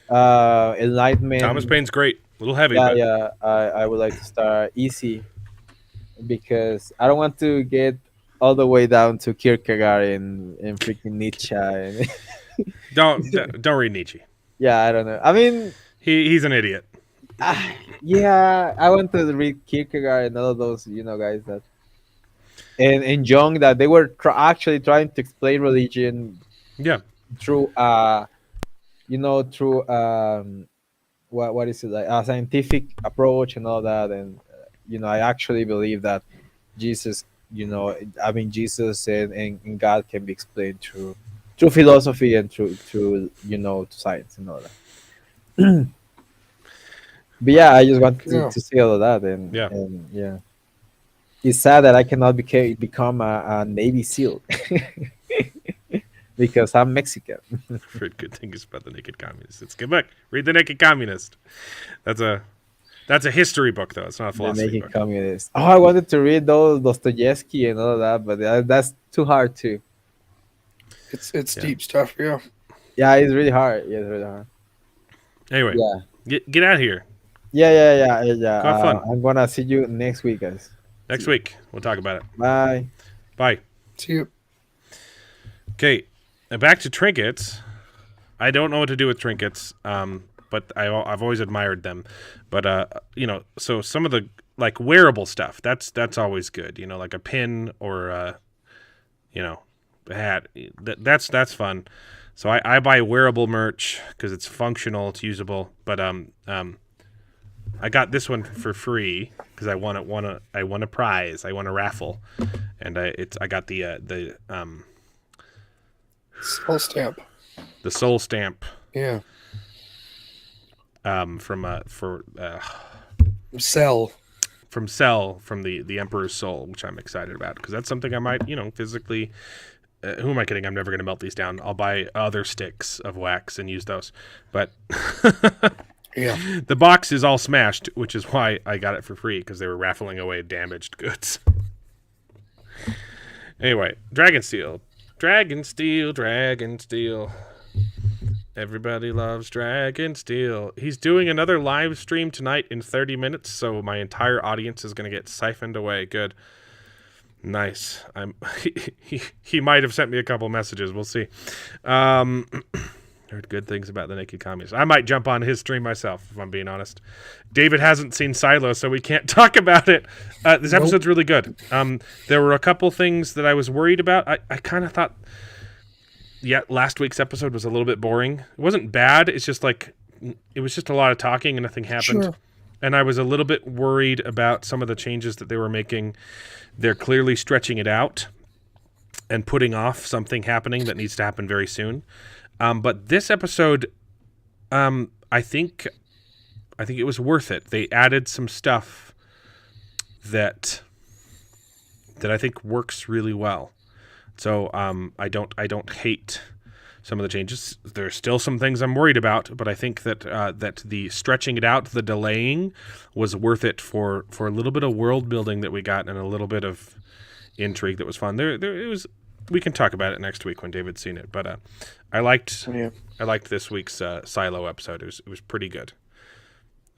Enlightenment. Thomas Paine's great. A little heavy. Yeah, but yeah. I would like to start easy because I don't want to get all the way down to Kierkegaard and freaking Nietzsche. And Don't read Nietzsche. yeah, I don't know. I mean, He's an idiot. yeah, I want to read Kierkegaard and all of those, guys that. And Jung, that they were actually trying to explain religion Yeah. through through what is it, like a scientific approach and all that, and I actually believe that Jesus Jesus and God can be explained through philosophy and through to science and all that. But yeah, I just want to say all of that, and yeah, it's sad that I cannot become a Navy SEAL because I'm Mexican. I've heard good things about the Naked Communist. It's a good book. Read The Naked Communist. That's a history book, though. It's not a The philosophy Naked book. Communist. Oh, I wanted to read those Dostoevsky and all that, but that's too hard too. It's deep stuff, yeah. Yeah, it's really hard. Yeah, it's really hard. Anyway, Yeah, get out of here. yeah. Have fun. I'm gonna see you next week, guys. Next week, we'll talk about it. Bye. Bye. See you. Okay, back to trinkets. I don't know what to do with trinkets, but I've always admired them. But so some of the like wearable stuff. That's always good. You know, like a pin or a hat. That's fun. So I buy wearable merch because it's functional, it's usable. But I got this one for free because I won a prize. I won a raffle, and I got the Soul stamp. The soul stamp. Yeah. From Cell. From Cell, from the Emperor's Soul, which I'm excited about because that's something I might, physically. Who am I kidding? I'm never going to melt these down. I'll buy other sticks of wax and use those. But yeah, the box is all smashed, which is why I got it for free because they were raffling away damaged goods. Anyway, Dragonsteel. Everybody loves Dragonsteel. He's doing another live stream tonight in 30 minutes, so my entire audience is going to get siphoned away. Good. Nice. He might have sent me a couple messages. We'll see. Heard good things about the Naked Communist. I might jump on his stream myself, if I'm being honest. David hasn't seen Silo, so we can't talk about it. This episode's really good. There were a couple things that I was worried about. I kind of thought, last week's episode was a little bit boring. It wasn't bad. It's just like, it was just a lot of talking and nothing happened. Sure. And I was a little bit worried about some of the changes that they were making. They're clearly stretching it out and putting off something happening that needs to happen very soon. But this episode, I think it was worth it. They added some stuff that I think works really well. So I don't hate some of the changes. There's still some things I'm worried about, but I think that that the stretching it out, the delaying, was worth it for a little bit of world building that we got and a little bit of intrigue that was fun. It was. We can talk about it next week when David's seen it, but I liked this week's Silo episode. It was pretty good.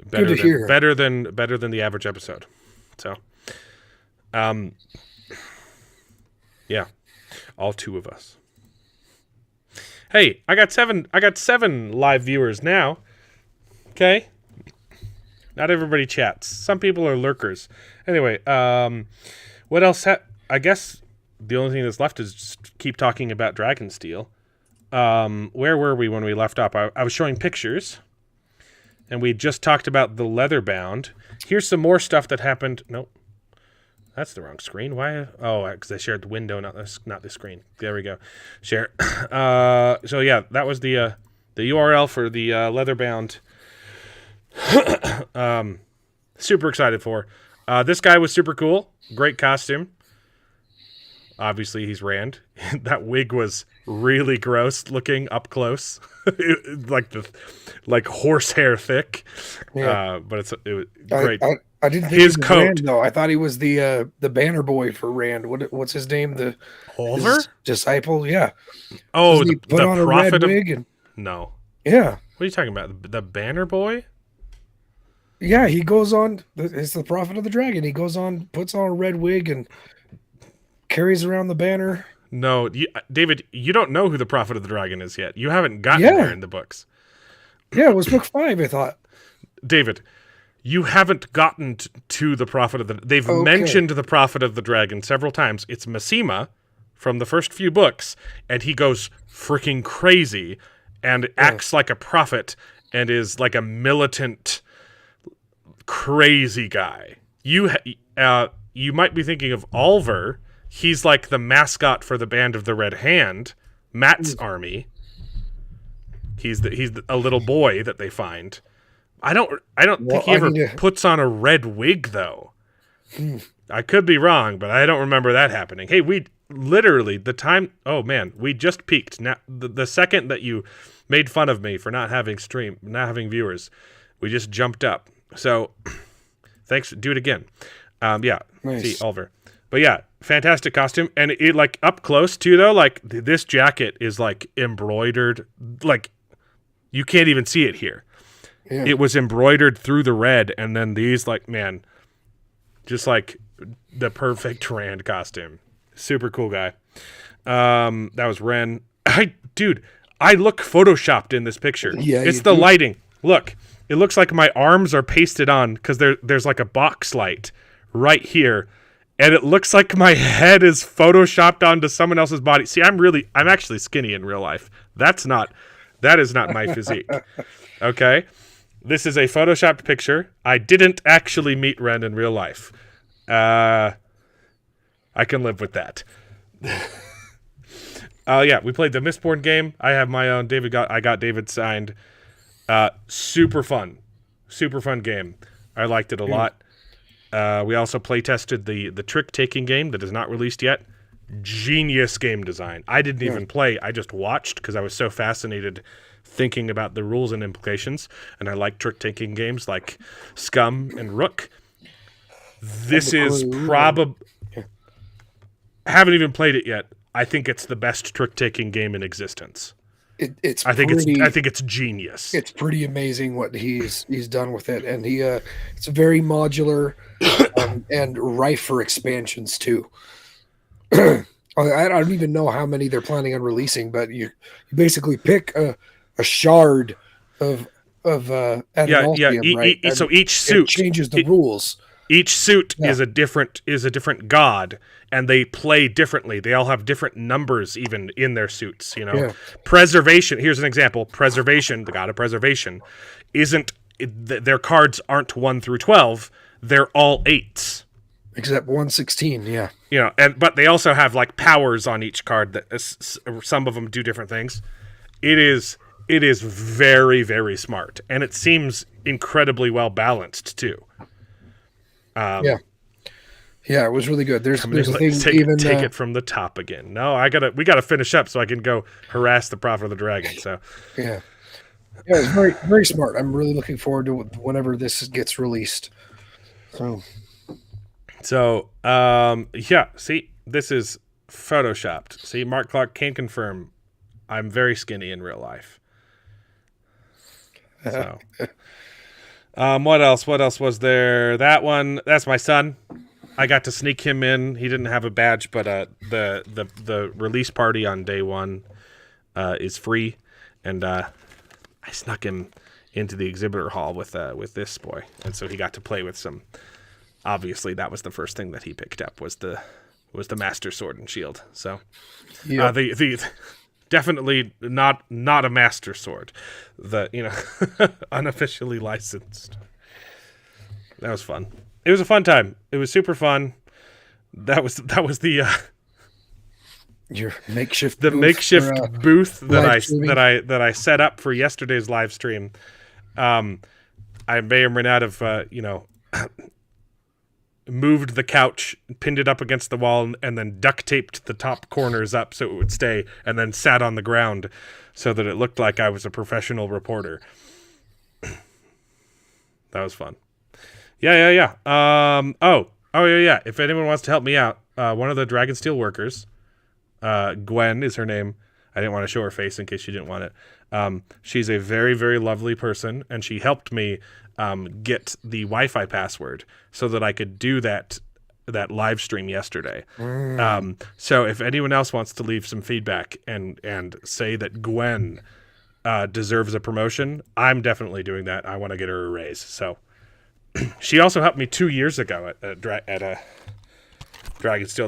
Better than the average episode. So, yeah, all two of us. Hey, I got seven live viewers now. Okay, not everybody chats. Some people are lurkers. Anyway, what else? I guess. The only thing that's left is just keep talking about Dragonsteel. Where were we when we left off? I was showing pictures, and we just talked about the leather-bound. Here's some more stuff that happened. Nope, that's the wrong screen. Why? Oh, because I shared the window, not the screen. There we go. Share. So yeah, that was the URL for the leather-bound. Super excited for. This guy was super cool. Great costume. Obviously, he's Rand. That wig was really gross looking up close, like horsehair thick. Yeah. But it was great. I didn't think his coat. Rand, though. I thought he was the banner boy for Rand. What's his name? The Oliver? His disciple. Yeah. Oh, the prophet of. No. Yeah. What are you talking about? The banner boy? Yeah, he goes on. It's the prophet of the dragon. He goes on, puts on a red wig, and carries around the banner. No, David, you don't know who the Prophet of the Dragon is yet. You haven't gotten there in the books. Yeah, it was book 5, I thought. David, you haven't gotten to the Prophet of the... They've mentioned the Prophet of the Dragon several times. It's Massima from the first few books, and he goes freaking crazy and acts like a prophet and is like a militant, crazy guy. You might be thinking of Oliver. He's like the mascot for the Band of the Red Hand, Matt's army. He's a little boy that they find. I don't think he ever puts on a red wig though. I could be wrong, but I don't remember that happening. Hey, we literally we just peaked. Now the second that you made fun of me for not having viewers, we just jumped up. So thanks. Do it again. Nice. See Oliver. But yeah, fantastic costume. And it like up close too though, like this jacket is like embroidered, like you can't even see it here. Yeah. It was embroidered through the red, and then these like, man, just like the perfect Rand costume. Super cool guy. That was Ren. I look photoshopped in this picture. Yeah, it's the lighting. Look, It looks like my arms are pasted on because there's like a box light right here. And it looks like my head is photoshopped onto someone else's body. See, I'm actually skinny in real life. That is not my physique. Okay? This is a photoshopped picture. I didn't actually meet Ren in real life. I can live with that. Yeah, we played the Mistborn game. I have my own. I got David signed. Super fun game. I liked it a lot. We also play tested the trick-taking game that is not released yet. Genius game design. I didn't even play. I just watched because I was so fascinated thinking about the rules and implications. And I like trick-taking games like Scum and Rook. This is probably... Haven't even played it yet. I think it's the best trick-taking game in existence. I think it's genius. It's pretty amazing what he's done with it, and it's very modular and rife for expansions too. I don't even know how many they're planning on releasing, but you basically pick a shard of adamantium, right? So each suit changes the rules. Each suit is a different god, and they play differently. They all have different numbers even in their suits, you know. Yeah. Preservation, here's an example. Preservation, the god of preservation, their cards aren't 1 through 12. They're all 8s. Except 116, yeah. You know, but they also have like powers on each card that some of them do different things. It is very, very smart, and it seems incredibly well balanced too. Yeah, it was really good. There's a thing take it from the top again. No, we gotta finish up so I can go harass the Prophet of the Dragon. So yeah, it's very, very smart. I'm really looking forward to whenever this gets released. So yeah. See, this is photoshopped. See, Mark Clark can confirm I'm very skinny in real life. So. What else was there? That one, that's my son. I got to sneak him in. He didn't have a badge, but the release party on day 1 is free, and I snuck him into the exhibitor hall with this boy, and so he got to play with some. Obviously, that was the first thing that he picked up was the Master Sword and Shield. So, the definitely not a Master Sword, unofficially licensed. That was fun. It was a fun time. It was super fun. That was the your makeshift booth that I set up for yesterday's live stream. I may or may not have moved the couch, pinned it up against the wall, and then duct taped the top corners up so it would stay, and then sat on the ground so that it looked like I was a professional reporter. That was fun. Yeah. Yeah. If anyone wants to help me out, one of the Dragonsteel workers, Gwen is her name. I didn't want to show her face in case you didn't want it. She's a very, very lovely person, and she helped me get the Wi-Fi password so that I could do that live stream yesterday. So if anyone else wants to leave some feedback and say that Gwen deserves a promotion, I'm definitely doing that. I want to get her a raise. So she also helped me 2 years ago at Dragonsteel.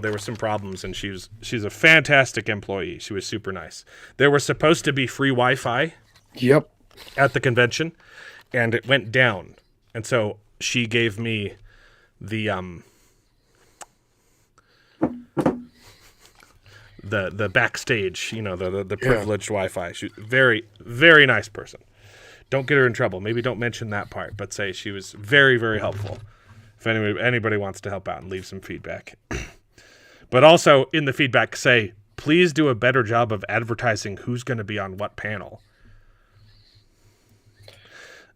There were some problems, and she's a fantastic employee. She was super nice. There was supposed to be free Wi-Fi. Yep. At the convention, and it went down, and so she gave me the backstage, the privileged Wi-Fi. She's very, very nice person. Don't get her in trouble. Maybe don't mention that part, but say she was very, very helpful. If anybody wants to help out and leave some feedback. But also in the feedback say, please do a better job of advertising who's going to be on what panel.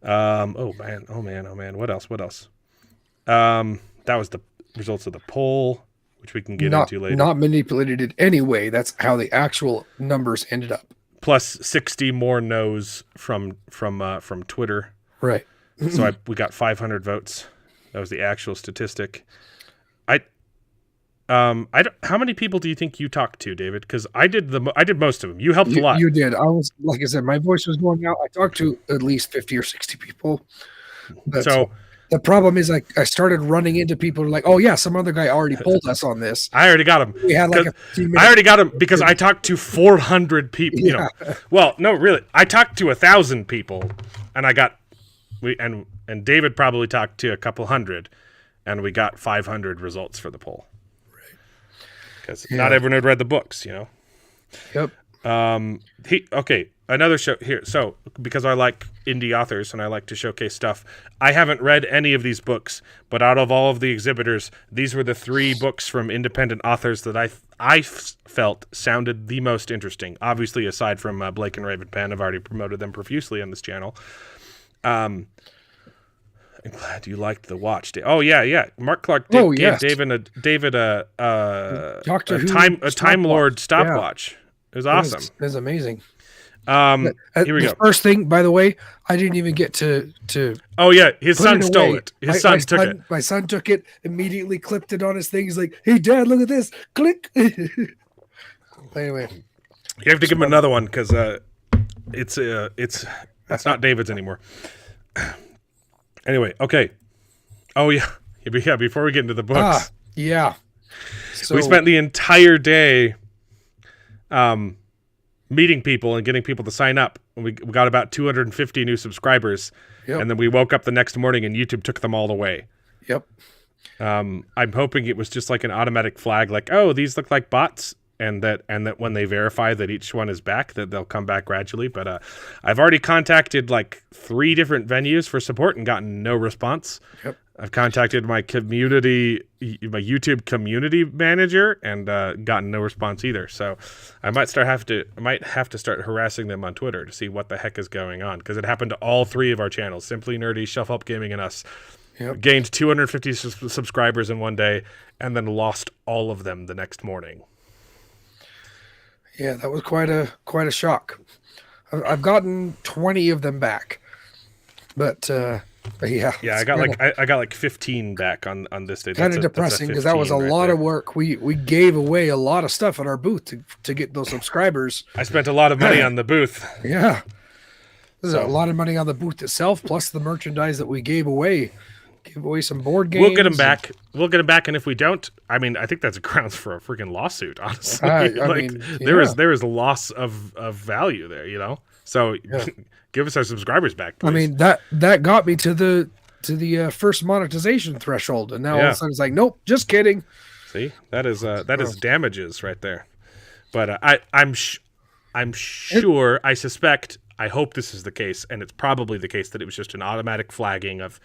Oh man. What else? That was the results of the poll, which we can get into later. Not manipulated in any way. That's how the actual numbers ended up. Plus 60 more no's from Twitter. Right. So we got 500 votes. That was the actual statistic. How many people do you think you talked to, David? Because I did most of them. You helped a lot. You did. I was, like I said, my voice was going out. I talked to at least 50 or 60 people. But So the problem is, I started running into people who are like, oh yeah, some other guy already pulled us on this. I already got him. We had like a 15-minute. I already got him because I talked to 400 people. You know, well, no, really, I talked to 1,000 people, and I got and David probably talked to a couple hundred, and we got 500 results for the poll. Because not everyone had read the books, you know. Yep. Okay, another show here. So, because I like indie authors and I like to showcase stuff, I haven't read any of these books, but out of all of the exhibitors, these were the 3 books from independent authors that I felt sounded the most interesting. Obviously, aside from Blake and Raven Penn, I've already promoted them profusely on this channel. I'm glad you liked the watch. Oh yeah. Mark Clark gave David a Time Lord stopwatch. It was awesome. It was amazing. Here we go. First thing, by the way, I didn't even get to. Oh yeah, his son stole it. His son took it. My son took it, immediately clipped it on his thing. He's like, "Hey, Dad, look at this!" Click. Anyway, you have to give him another one because it's not David's anymore. Anyway, okay. Oh yeah. Before we get into the books, yeah. So we spent the entire day, meeting people and getting people to sign up. We got about 250 new subscribers, and then we woke up the next morning and YouTube took them all away. Yep. I'm hoping it was just like an automatic flag, like, oh, these look like bots, and that when they verify that each one is back, that they'll come back gradually. But I've already contacted like 3 different venues for support and gotten no response. Yep. I've contacted my YouTube community manager and gotten no response either. So I might have to start harassing them on Twitter to see what the heck is going on, because it happened to all 3 of our channels: Simply Nerdy, Shelf Help Gaming, and us. Yep. Gained 250 subscribers in one day and then lost all of them the next morning. Yeah, that was quite a shock. I've gotten 20 of them back, but yeah. Yeah, I got like 15 back on this day. Kind of depressing because that was a lot of work. We gave away a lot of stuff at our booth to get those subscribers. I spent a lot of money on the booth. Yeah, there's a lot of money on the booth itself, plus the merchandise that we gave away. Give away some board games. We'll get them back. And if we don't, I mean, I think that's grounds for a freaking lawsuit, honestly. There is a loss of value there, you know? So give us our subscribers back, please. I mean, that got me to the first monetization threshold, and now all of a sudden it's like, nope, just kidding. See, that is damages right there. But I'm sure, I suspect, I hope this is the case, and it's probably the case that it was just an automatic flagging of,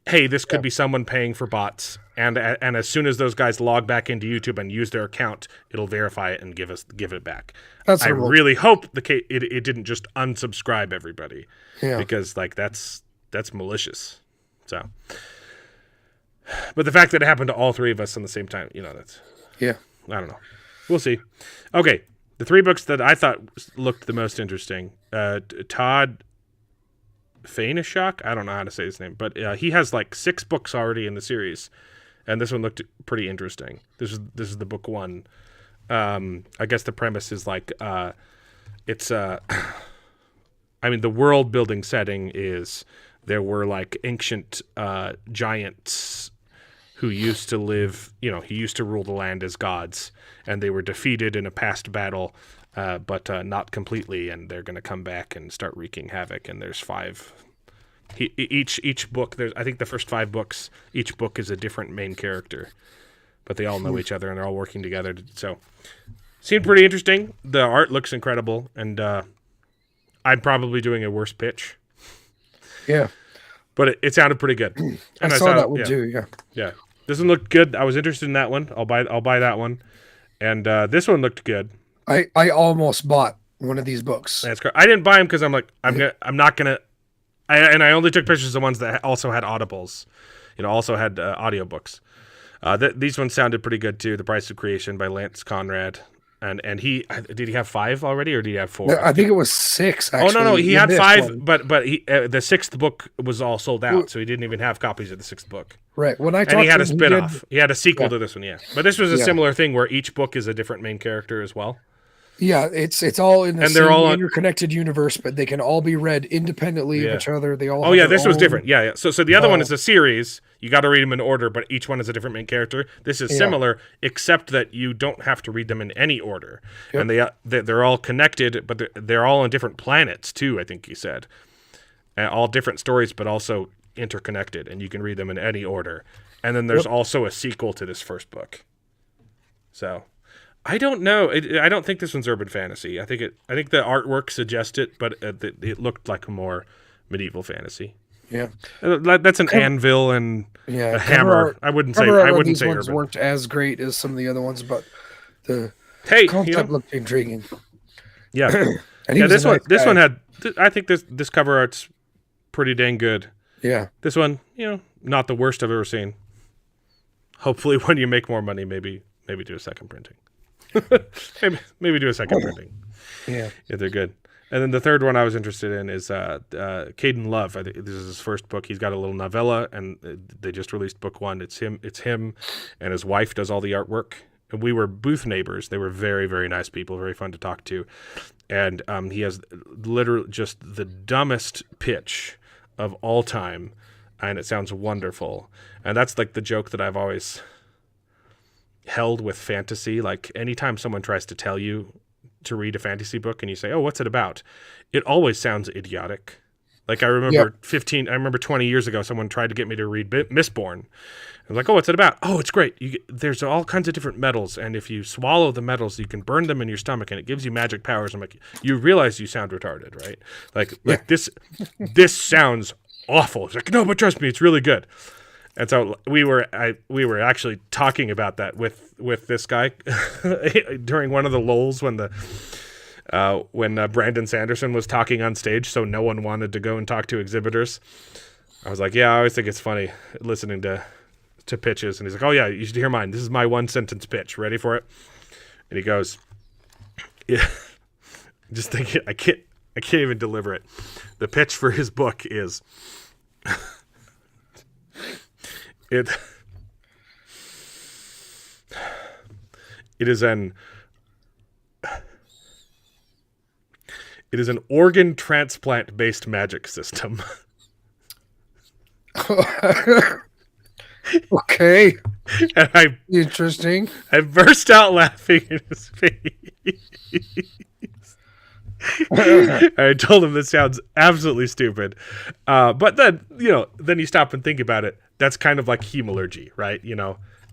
hey, this could be someone paying for bots, and as soon as those guys log back into YouTube and use their account, it'll verify it and give it back. I really hope it didn't just unsubscribe everybody, because like that's malicious. So, but the fact that it happened to all 3 of us at the same time, you know, that's I don't know. We'll see. Okay, the 3 books that I thought looked the most interesting. Todd Fainashok, I don't know how to say his name, but he has like 6 books already in the series, and this one looked pretty interesting. This is the book 1. I guess the premise is like it's I mean, the world building setting is there were like ancient giants who used to live, you know, he used to rule the land as gods, and they were defeated in a past battle. But not completely, and they're going to come back and start wreaking havoc. And there's 5. Each book. I think the first 5 books. Each book is a different main character, but they all know each other and they're all working together. So, seemed pretty interesting. The art looks incredible, and I'm probably doing a worse pitch. Yeah, but it sounded pretty good. And I saw that one too. Yeah, yeah. This one looked good. I was interested in that one. I'll buy that one. And this one looked good. I almost bought one of these books. That's correct. I didn't buy them because I'm like, I only took pictures of the ones that also had audibles, you know, also had audiobooks. These ones sounded pretty good too. The Price of Creation by Lance Conrad. and he did he have 5 already, or did he have 4? I think it was 6. Actually, Oh no, he in had this 5, one. but he the 6th book was all sold out, so he didn't even have copies of the 6th book. Right. When I And talked he had to a him, spin-off. He had a sequel Yeah. to this one, yeah. But this was a Yeah. similar thing where each book is a different main character as well. Yeah, it's all in the And they're same all on- interconnected universe, but they can all be read independently Yeah. of each other. They all. Oh have yeah, their this was own- different. Yeah. So the other one Oh. is a series. You got to read them in order, but each one is a different main character. This is Yeah. similar, except that you don't have to read them in any order, Yep. and they're all connected, but they're all on different planets too. I think he said, all different stories, but also interconnected, and you can read them in any order. And then there's also a sequel to this first book. So. I don't know. I don't think this one's urban fantasy. I think the artwork suggests it, but it looked like more medieval fantasy. Yeah, That's an anvil and yeah. a hammer. I wouldn't say these ones urban. weren't as great as some of the other ones, but the Hey, concept looked intriguing. yeah, And he yeah. was a This one, nice this guy. one had. I think this cover art's pretty dang good. Yeah, This one, not the worst I've ever seen. Hopefully, when you make more money, maybe do a second printing. maybe do a second printing. yeah. Yeah, they're good. And then the third one I was interested in is Caden Love. I think this is his first book. He's got a little novella, and they just released book 1. It's him, and his wife does all the artwork. And we were booth neighbors. They were very, very nice people, very fun to talk to. And he has literally just the dumbest pitch of all time, and it sounds wonderful. And that's like the joke that I've always held with fantasy. Like anytime someone tries to tell you to read a fantasy book and you say, "Oh, what's it about?" It always sounds idiotic. Like I remember 20 years ago, someone tried to get me to read Mistborn. I was like, "Oh, what's it about?" "Oh, it's great. There's all kinds of different metals, and if you swallow the metals, you can burn them in your stomach, and it gives you magic powers." I'm like, "You realize you sound retarded, right? Like this sounds awful." It's like, "No, but trust me, it's really good." And so we were actually talking about that with this guy during one of the lulls when Brandon Sanderson was talking on stage, so no one wanted to go and talk to exhibitors. I was like, "Yeah, I always think it's funny listening to pitches." And he's like, "Oh yeah, you should hear mine. This is my 1-sentence pitch. Ready for it?" And he goes, "Yeah." Just thinking, I can't even deliver it. The pitch for his book is. It is an organ transplant based magic system. Okay, And interesting. I burst out laughing in his face. I told him this sounds absolutely stupid. But then, then you stop and think about it. That's kind of like hemalurgy, right?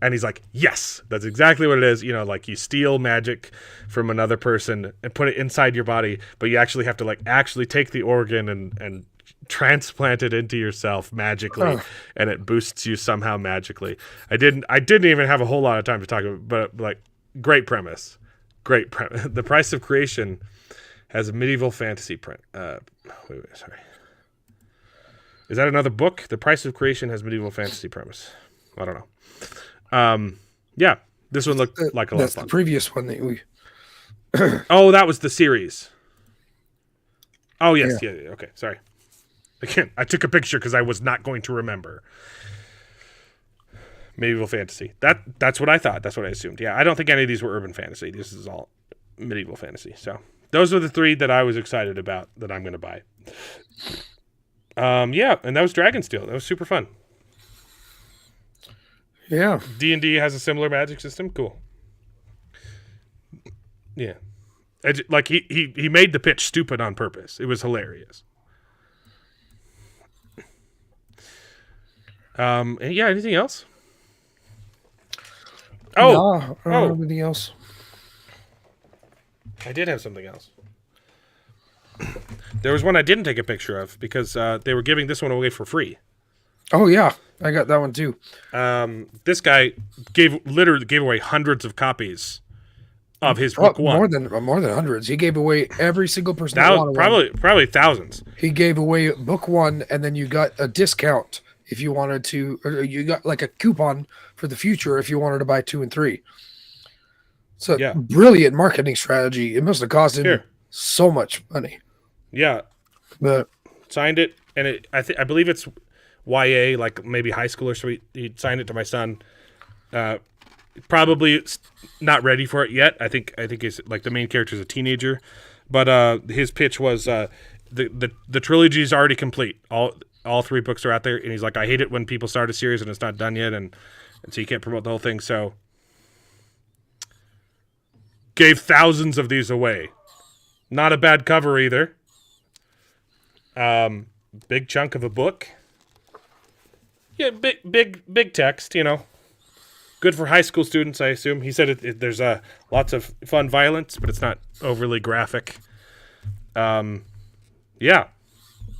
And he's like, "Yes, that's exactly what it is." Like you steal magic from another person and put it inside your body, but you actually have to actually take the organ and transplant it into yourself magically, and it boosts you somehow magically. I didn't even have a whole lot of time to talk about, but great premise. The Price of Creation has a medieval fantasy print. Wait, sorry. Is that another book? The Price of Creation has medieval fantasy premise. I don't know. Yeah, this one looked like a lot of That's fun. the previous one that we. Oh, that was the series. Oh, yes. Yeah. Okay, sorry. Again, I took a picture because I was not going to remember. Medieval fantasy. That's what I thought. That's what I assumed. Yeah, I don't think any of these were urban fantasy. This is all medieval fantasy. So those are the 3 that I was excited about that I'm going to buy. Yeah, and that was Dragonsteel. That was super fun. Yeah. D&D has a similar magic system. Cool. Yeah. He made the pitch stupid on purpose. It was hilarious. And yeah, anything else? Oh, No, I don't have anything else. I did have something else. There was one I didn't take a picture of because they were giving this one away for free. Oh yeah, I got that one too. This guy literally gave away hundreds of copies of his book 1. More than hundreds. He gave away every single person that wanted one. Probably thousands. He gave away book 1, and then you got a discount if you wanted to, or you got like a coupon for the future if you wanted to buy 2 and 3. It's a Yeah. brilliant marketing strategy. It must have cost him Here. so much money. Yeah, But signed it, and I believe it's YA, like maybe high schooler. So he signed it to my son. Probably not ready for it yet. I think he's like the main character is a teenager, but his pitch was the trilogy is already complete. All 3 books are out there, and he's like, I hate it when people start a series and it's not done yet, and so you can't promote the whole thing. So gave thousands of these away. Not a bad cover either. Big chunk of a book. Yeah, big text, you know. Good for high school students, I assume. He said there's lots of fun violence, but it's not overly graphic. Yeah,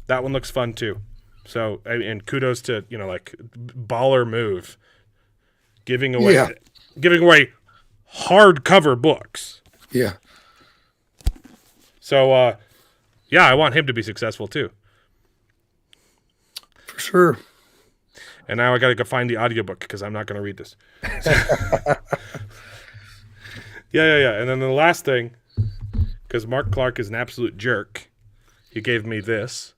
that one looks fun too. So, and kudos to, you know, like, baller move. Giving away hardcover books. yeah. So, yeah, I want him to be successful too. For sure. And now I got to go find the audiobook because I'm not going to read this. Yeah. And then the last thing, because Mark Clark is an absolute jerk, he gave me this.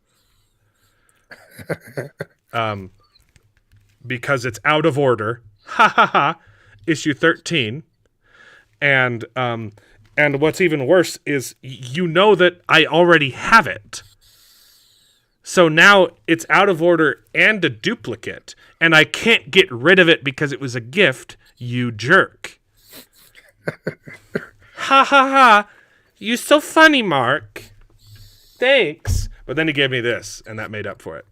Because it's out of order. Ha ha ha. Issue 13. And what's even worse is you know that I already have it. So now it's out of order and a duplicate, and I can't get rid of it because it was a gift, you jerk. Ha ha ha. You so funny, Mark. Thanks. But then he gave me this, and that made up for it.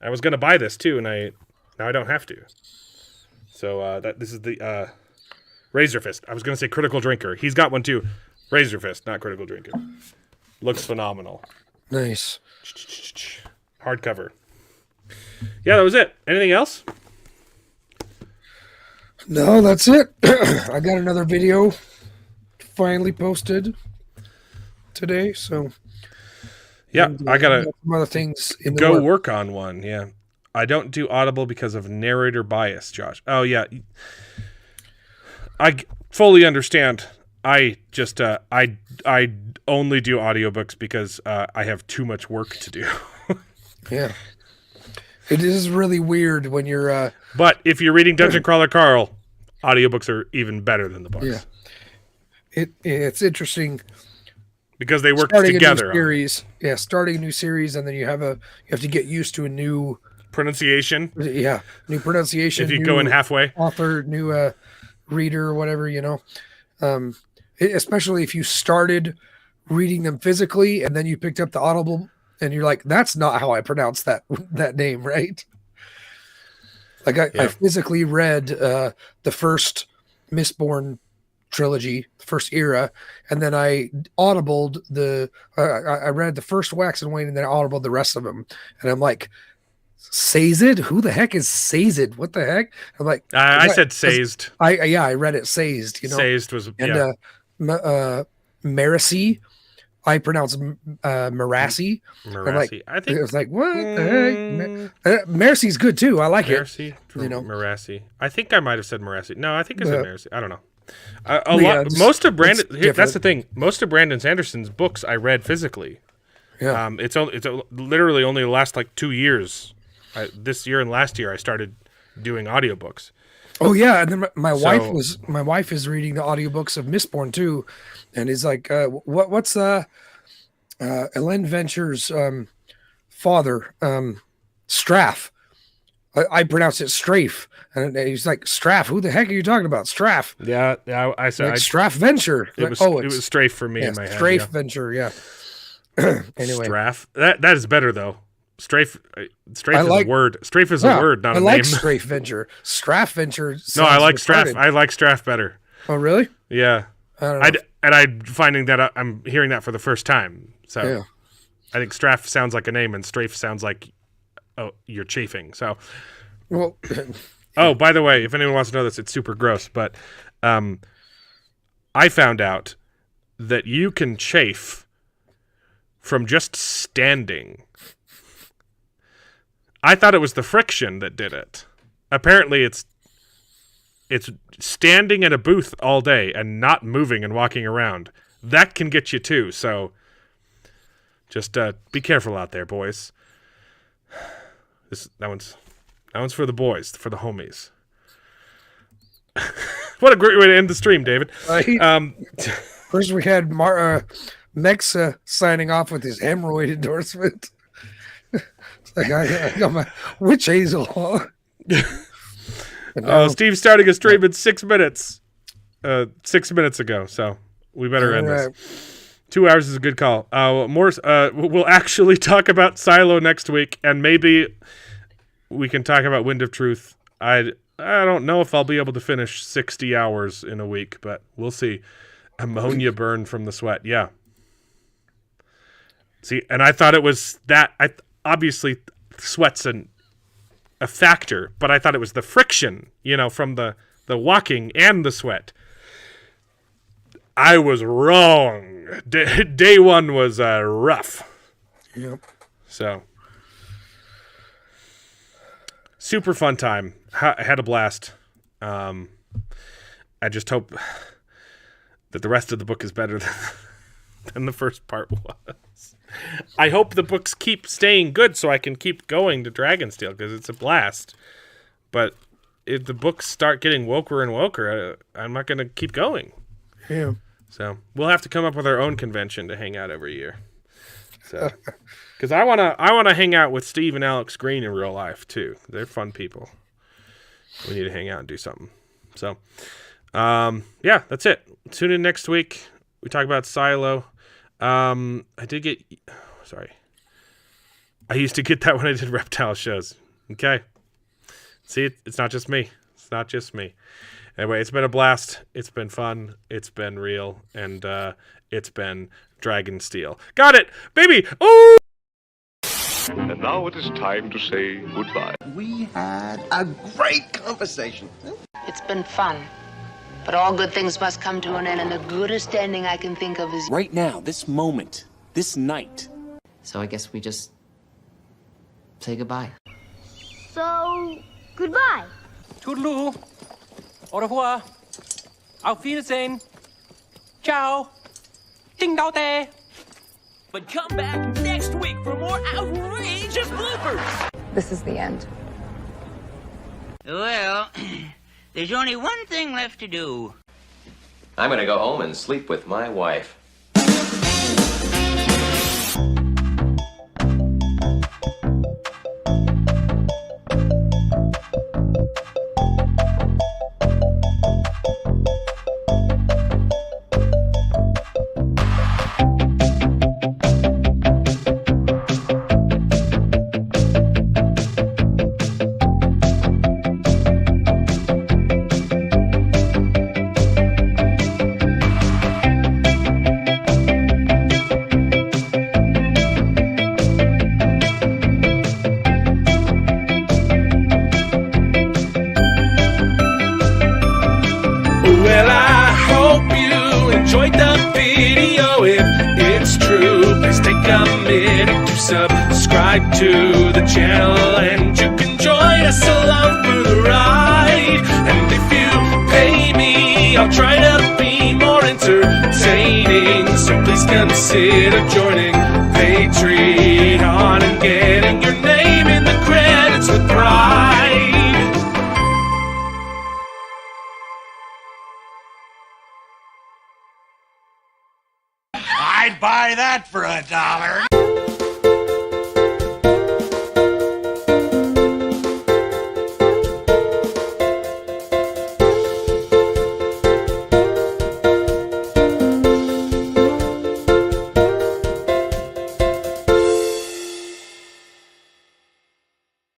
I was going to buy this too, and now I don't have to. So this is the Razor Fist. I was going to say Critical Drinker. He's got one too. Razor Fist, not Critical Drinker. Looks phenomenal. Nice. Hardcover. Yeah, that was it. Anything else? No, that's it. I got another video finally posted today, so Yeah, I gotta some other things in the go works. work on one. Yeah, I don't do Audible because of narrator bias, Josh. Oh yeah, I fully understand. I just I only do audiobooks because I have too much work to do. Yeah. It is really weird when you're But if you're reading Dungeon Crawler Carl, audiobooks are even better than the books. Yeah. It's interesting Because they work starting together. a new series. Yeah, starting a new series, and then you have to get used to a new Pronunciation. new pronunciation. If you new go in halfway. author, new reader, or whatever, you know. Especially if you started reading them physically and then you picked up the Audible and you're like, that's not how I pronounce that name, right? Like I physically read the first Mistborn trilogy, the first era, and then I audibled I read the first Wax and Wayne, and then I audibled the rest of them, and I'm like, Sazed? Who the heck is Sazed? What the heck? I'm like, I said Sazed. I read it Sazed, you know. Sazed was Maracy, I pronounce Marassi. Marassi. I think It was like, what the heck? Maracy's good too. I like Marassi, it. You know, Marassi. I think I might have said Marassi. No, I think I said Marassi. I don't know. Most of Brandon. That's the thing. Most of Brandon Sanderson's books I read physically. Yeah. It's literally only the last like 2 years. This year and last year I started doing audiobooks. Oh yeah, and then my wife is reading the audiobooks of Mistborn too, and is like, what's Ellen Venture's father, Straff. I pronounce it Strafe, and he's like, Straff. Who the heck are you talking about, Straff? Yeah. I said Like Straff Venture. it was Strafe for me in my head. Strafe Yeah. Venture. Yeah. Anyway, Straff. That is better though. Strafe. Strafe is like- a word. Strafe is a word, not I a like name. Strafe Venture. Straff Venture. No, I sounds like Straff. retarded. I like Straff better. Oh really? Yeah. I don't know. I'm finding that I'm hearing that for the first time. So Yeah. I think Straff sounds like a name, and Strafe sounds like you're chafing. So, Well, oh, by the way, if anyone wants to know this, it's super gross. But I found out that you can chafe from just standing. I thought it was the friction that did it. Apparently, it's It's standing at a booth all day and not moving and walking around. That can get you too. So just be careful out there, boys. That one's for the boys, for the homies. What a great way to end the stream, David. First, we had Mexa signing off with his hemorrhoid endorsement. It's like I got my witch hazel. Steve's starting a stream in 6 minutes. 6 minutes ago, so we better end this. 2 hours is a good call. We'll actually talk about Silo next week, and maybe we can talk about Wind of Truth. I don't know if I'll be able to finish 60 hours in a week, but we'll see. Ammonia burn from the sweat, yeah. See, and I thought it was that. Obviously, sweat's a factor, but I thought it was the friction, from the walking and the sweat. I was wrong. Day one was rough. Yep. So, super fun time. I had a blast. I just hope that the rest of the book is better than the first part was. I hope the books keep staying good so I can keep going to Dragonsteel because it's a blast. But if the books start getting woker and woker, I'm not going to keep going. Yeah. So we'll have to come up with our own convention to hang out every year. So, because I wanna hang out with Steve and Alex Green in real life too. They're fun people. We need to hang out and do something. So, yeah, that's it. Tune in next week. We talk about Silo. I used to get that when I did reptile shows. Okay. See, it's not just me. It's not just me. Anyway, it's been a blast. It's been fun. It's been real. And it's been Dragonsteel. Got it, baby. Ooh! And now it is time to say goodbye. We had a great conversation. It's been fun. But all good things must come to an end, and the goodest ending I can think of is... Right now, this moment, this night. So I guess we just say goodbye. So, goodbye. Toodaloo. Au revoir. Auf Wiedersehen. Ciao. Ding dao day. But come back next week for more outrageous bloopers. This is the end. Well, there's only one thing left to do. I'm gonna go home and sleep with my wife. Well, I hope you enjoyed the video. If it's true, please take a minute to subscribe to the channel, and you can join us along for the ride. And if you pay me, I'll try to be more entertaining. So please consider joining Patreon and getting your name in the credits with pride. I'd buy that for $1.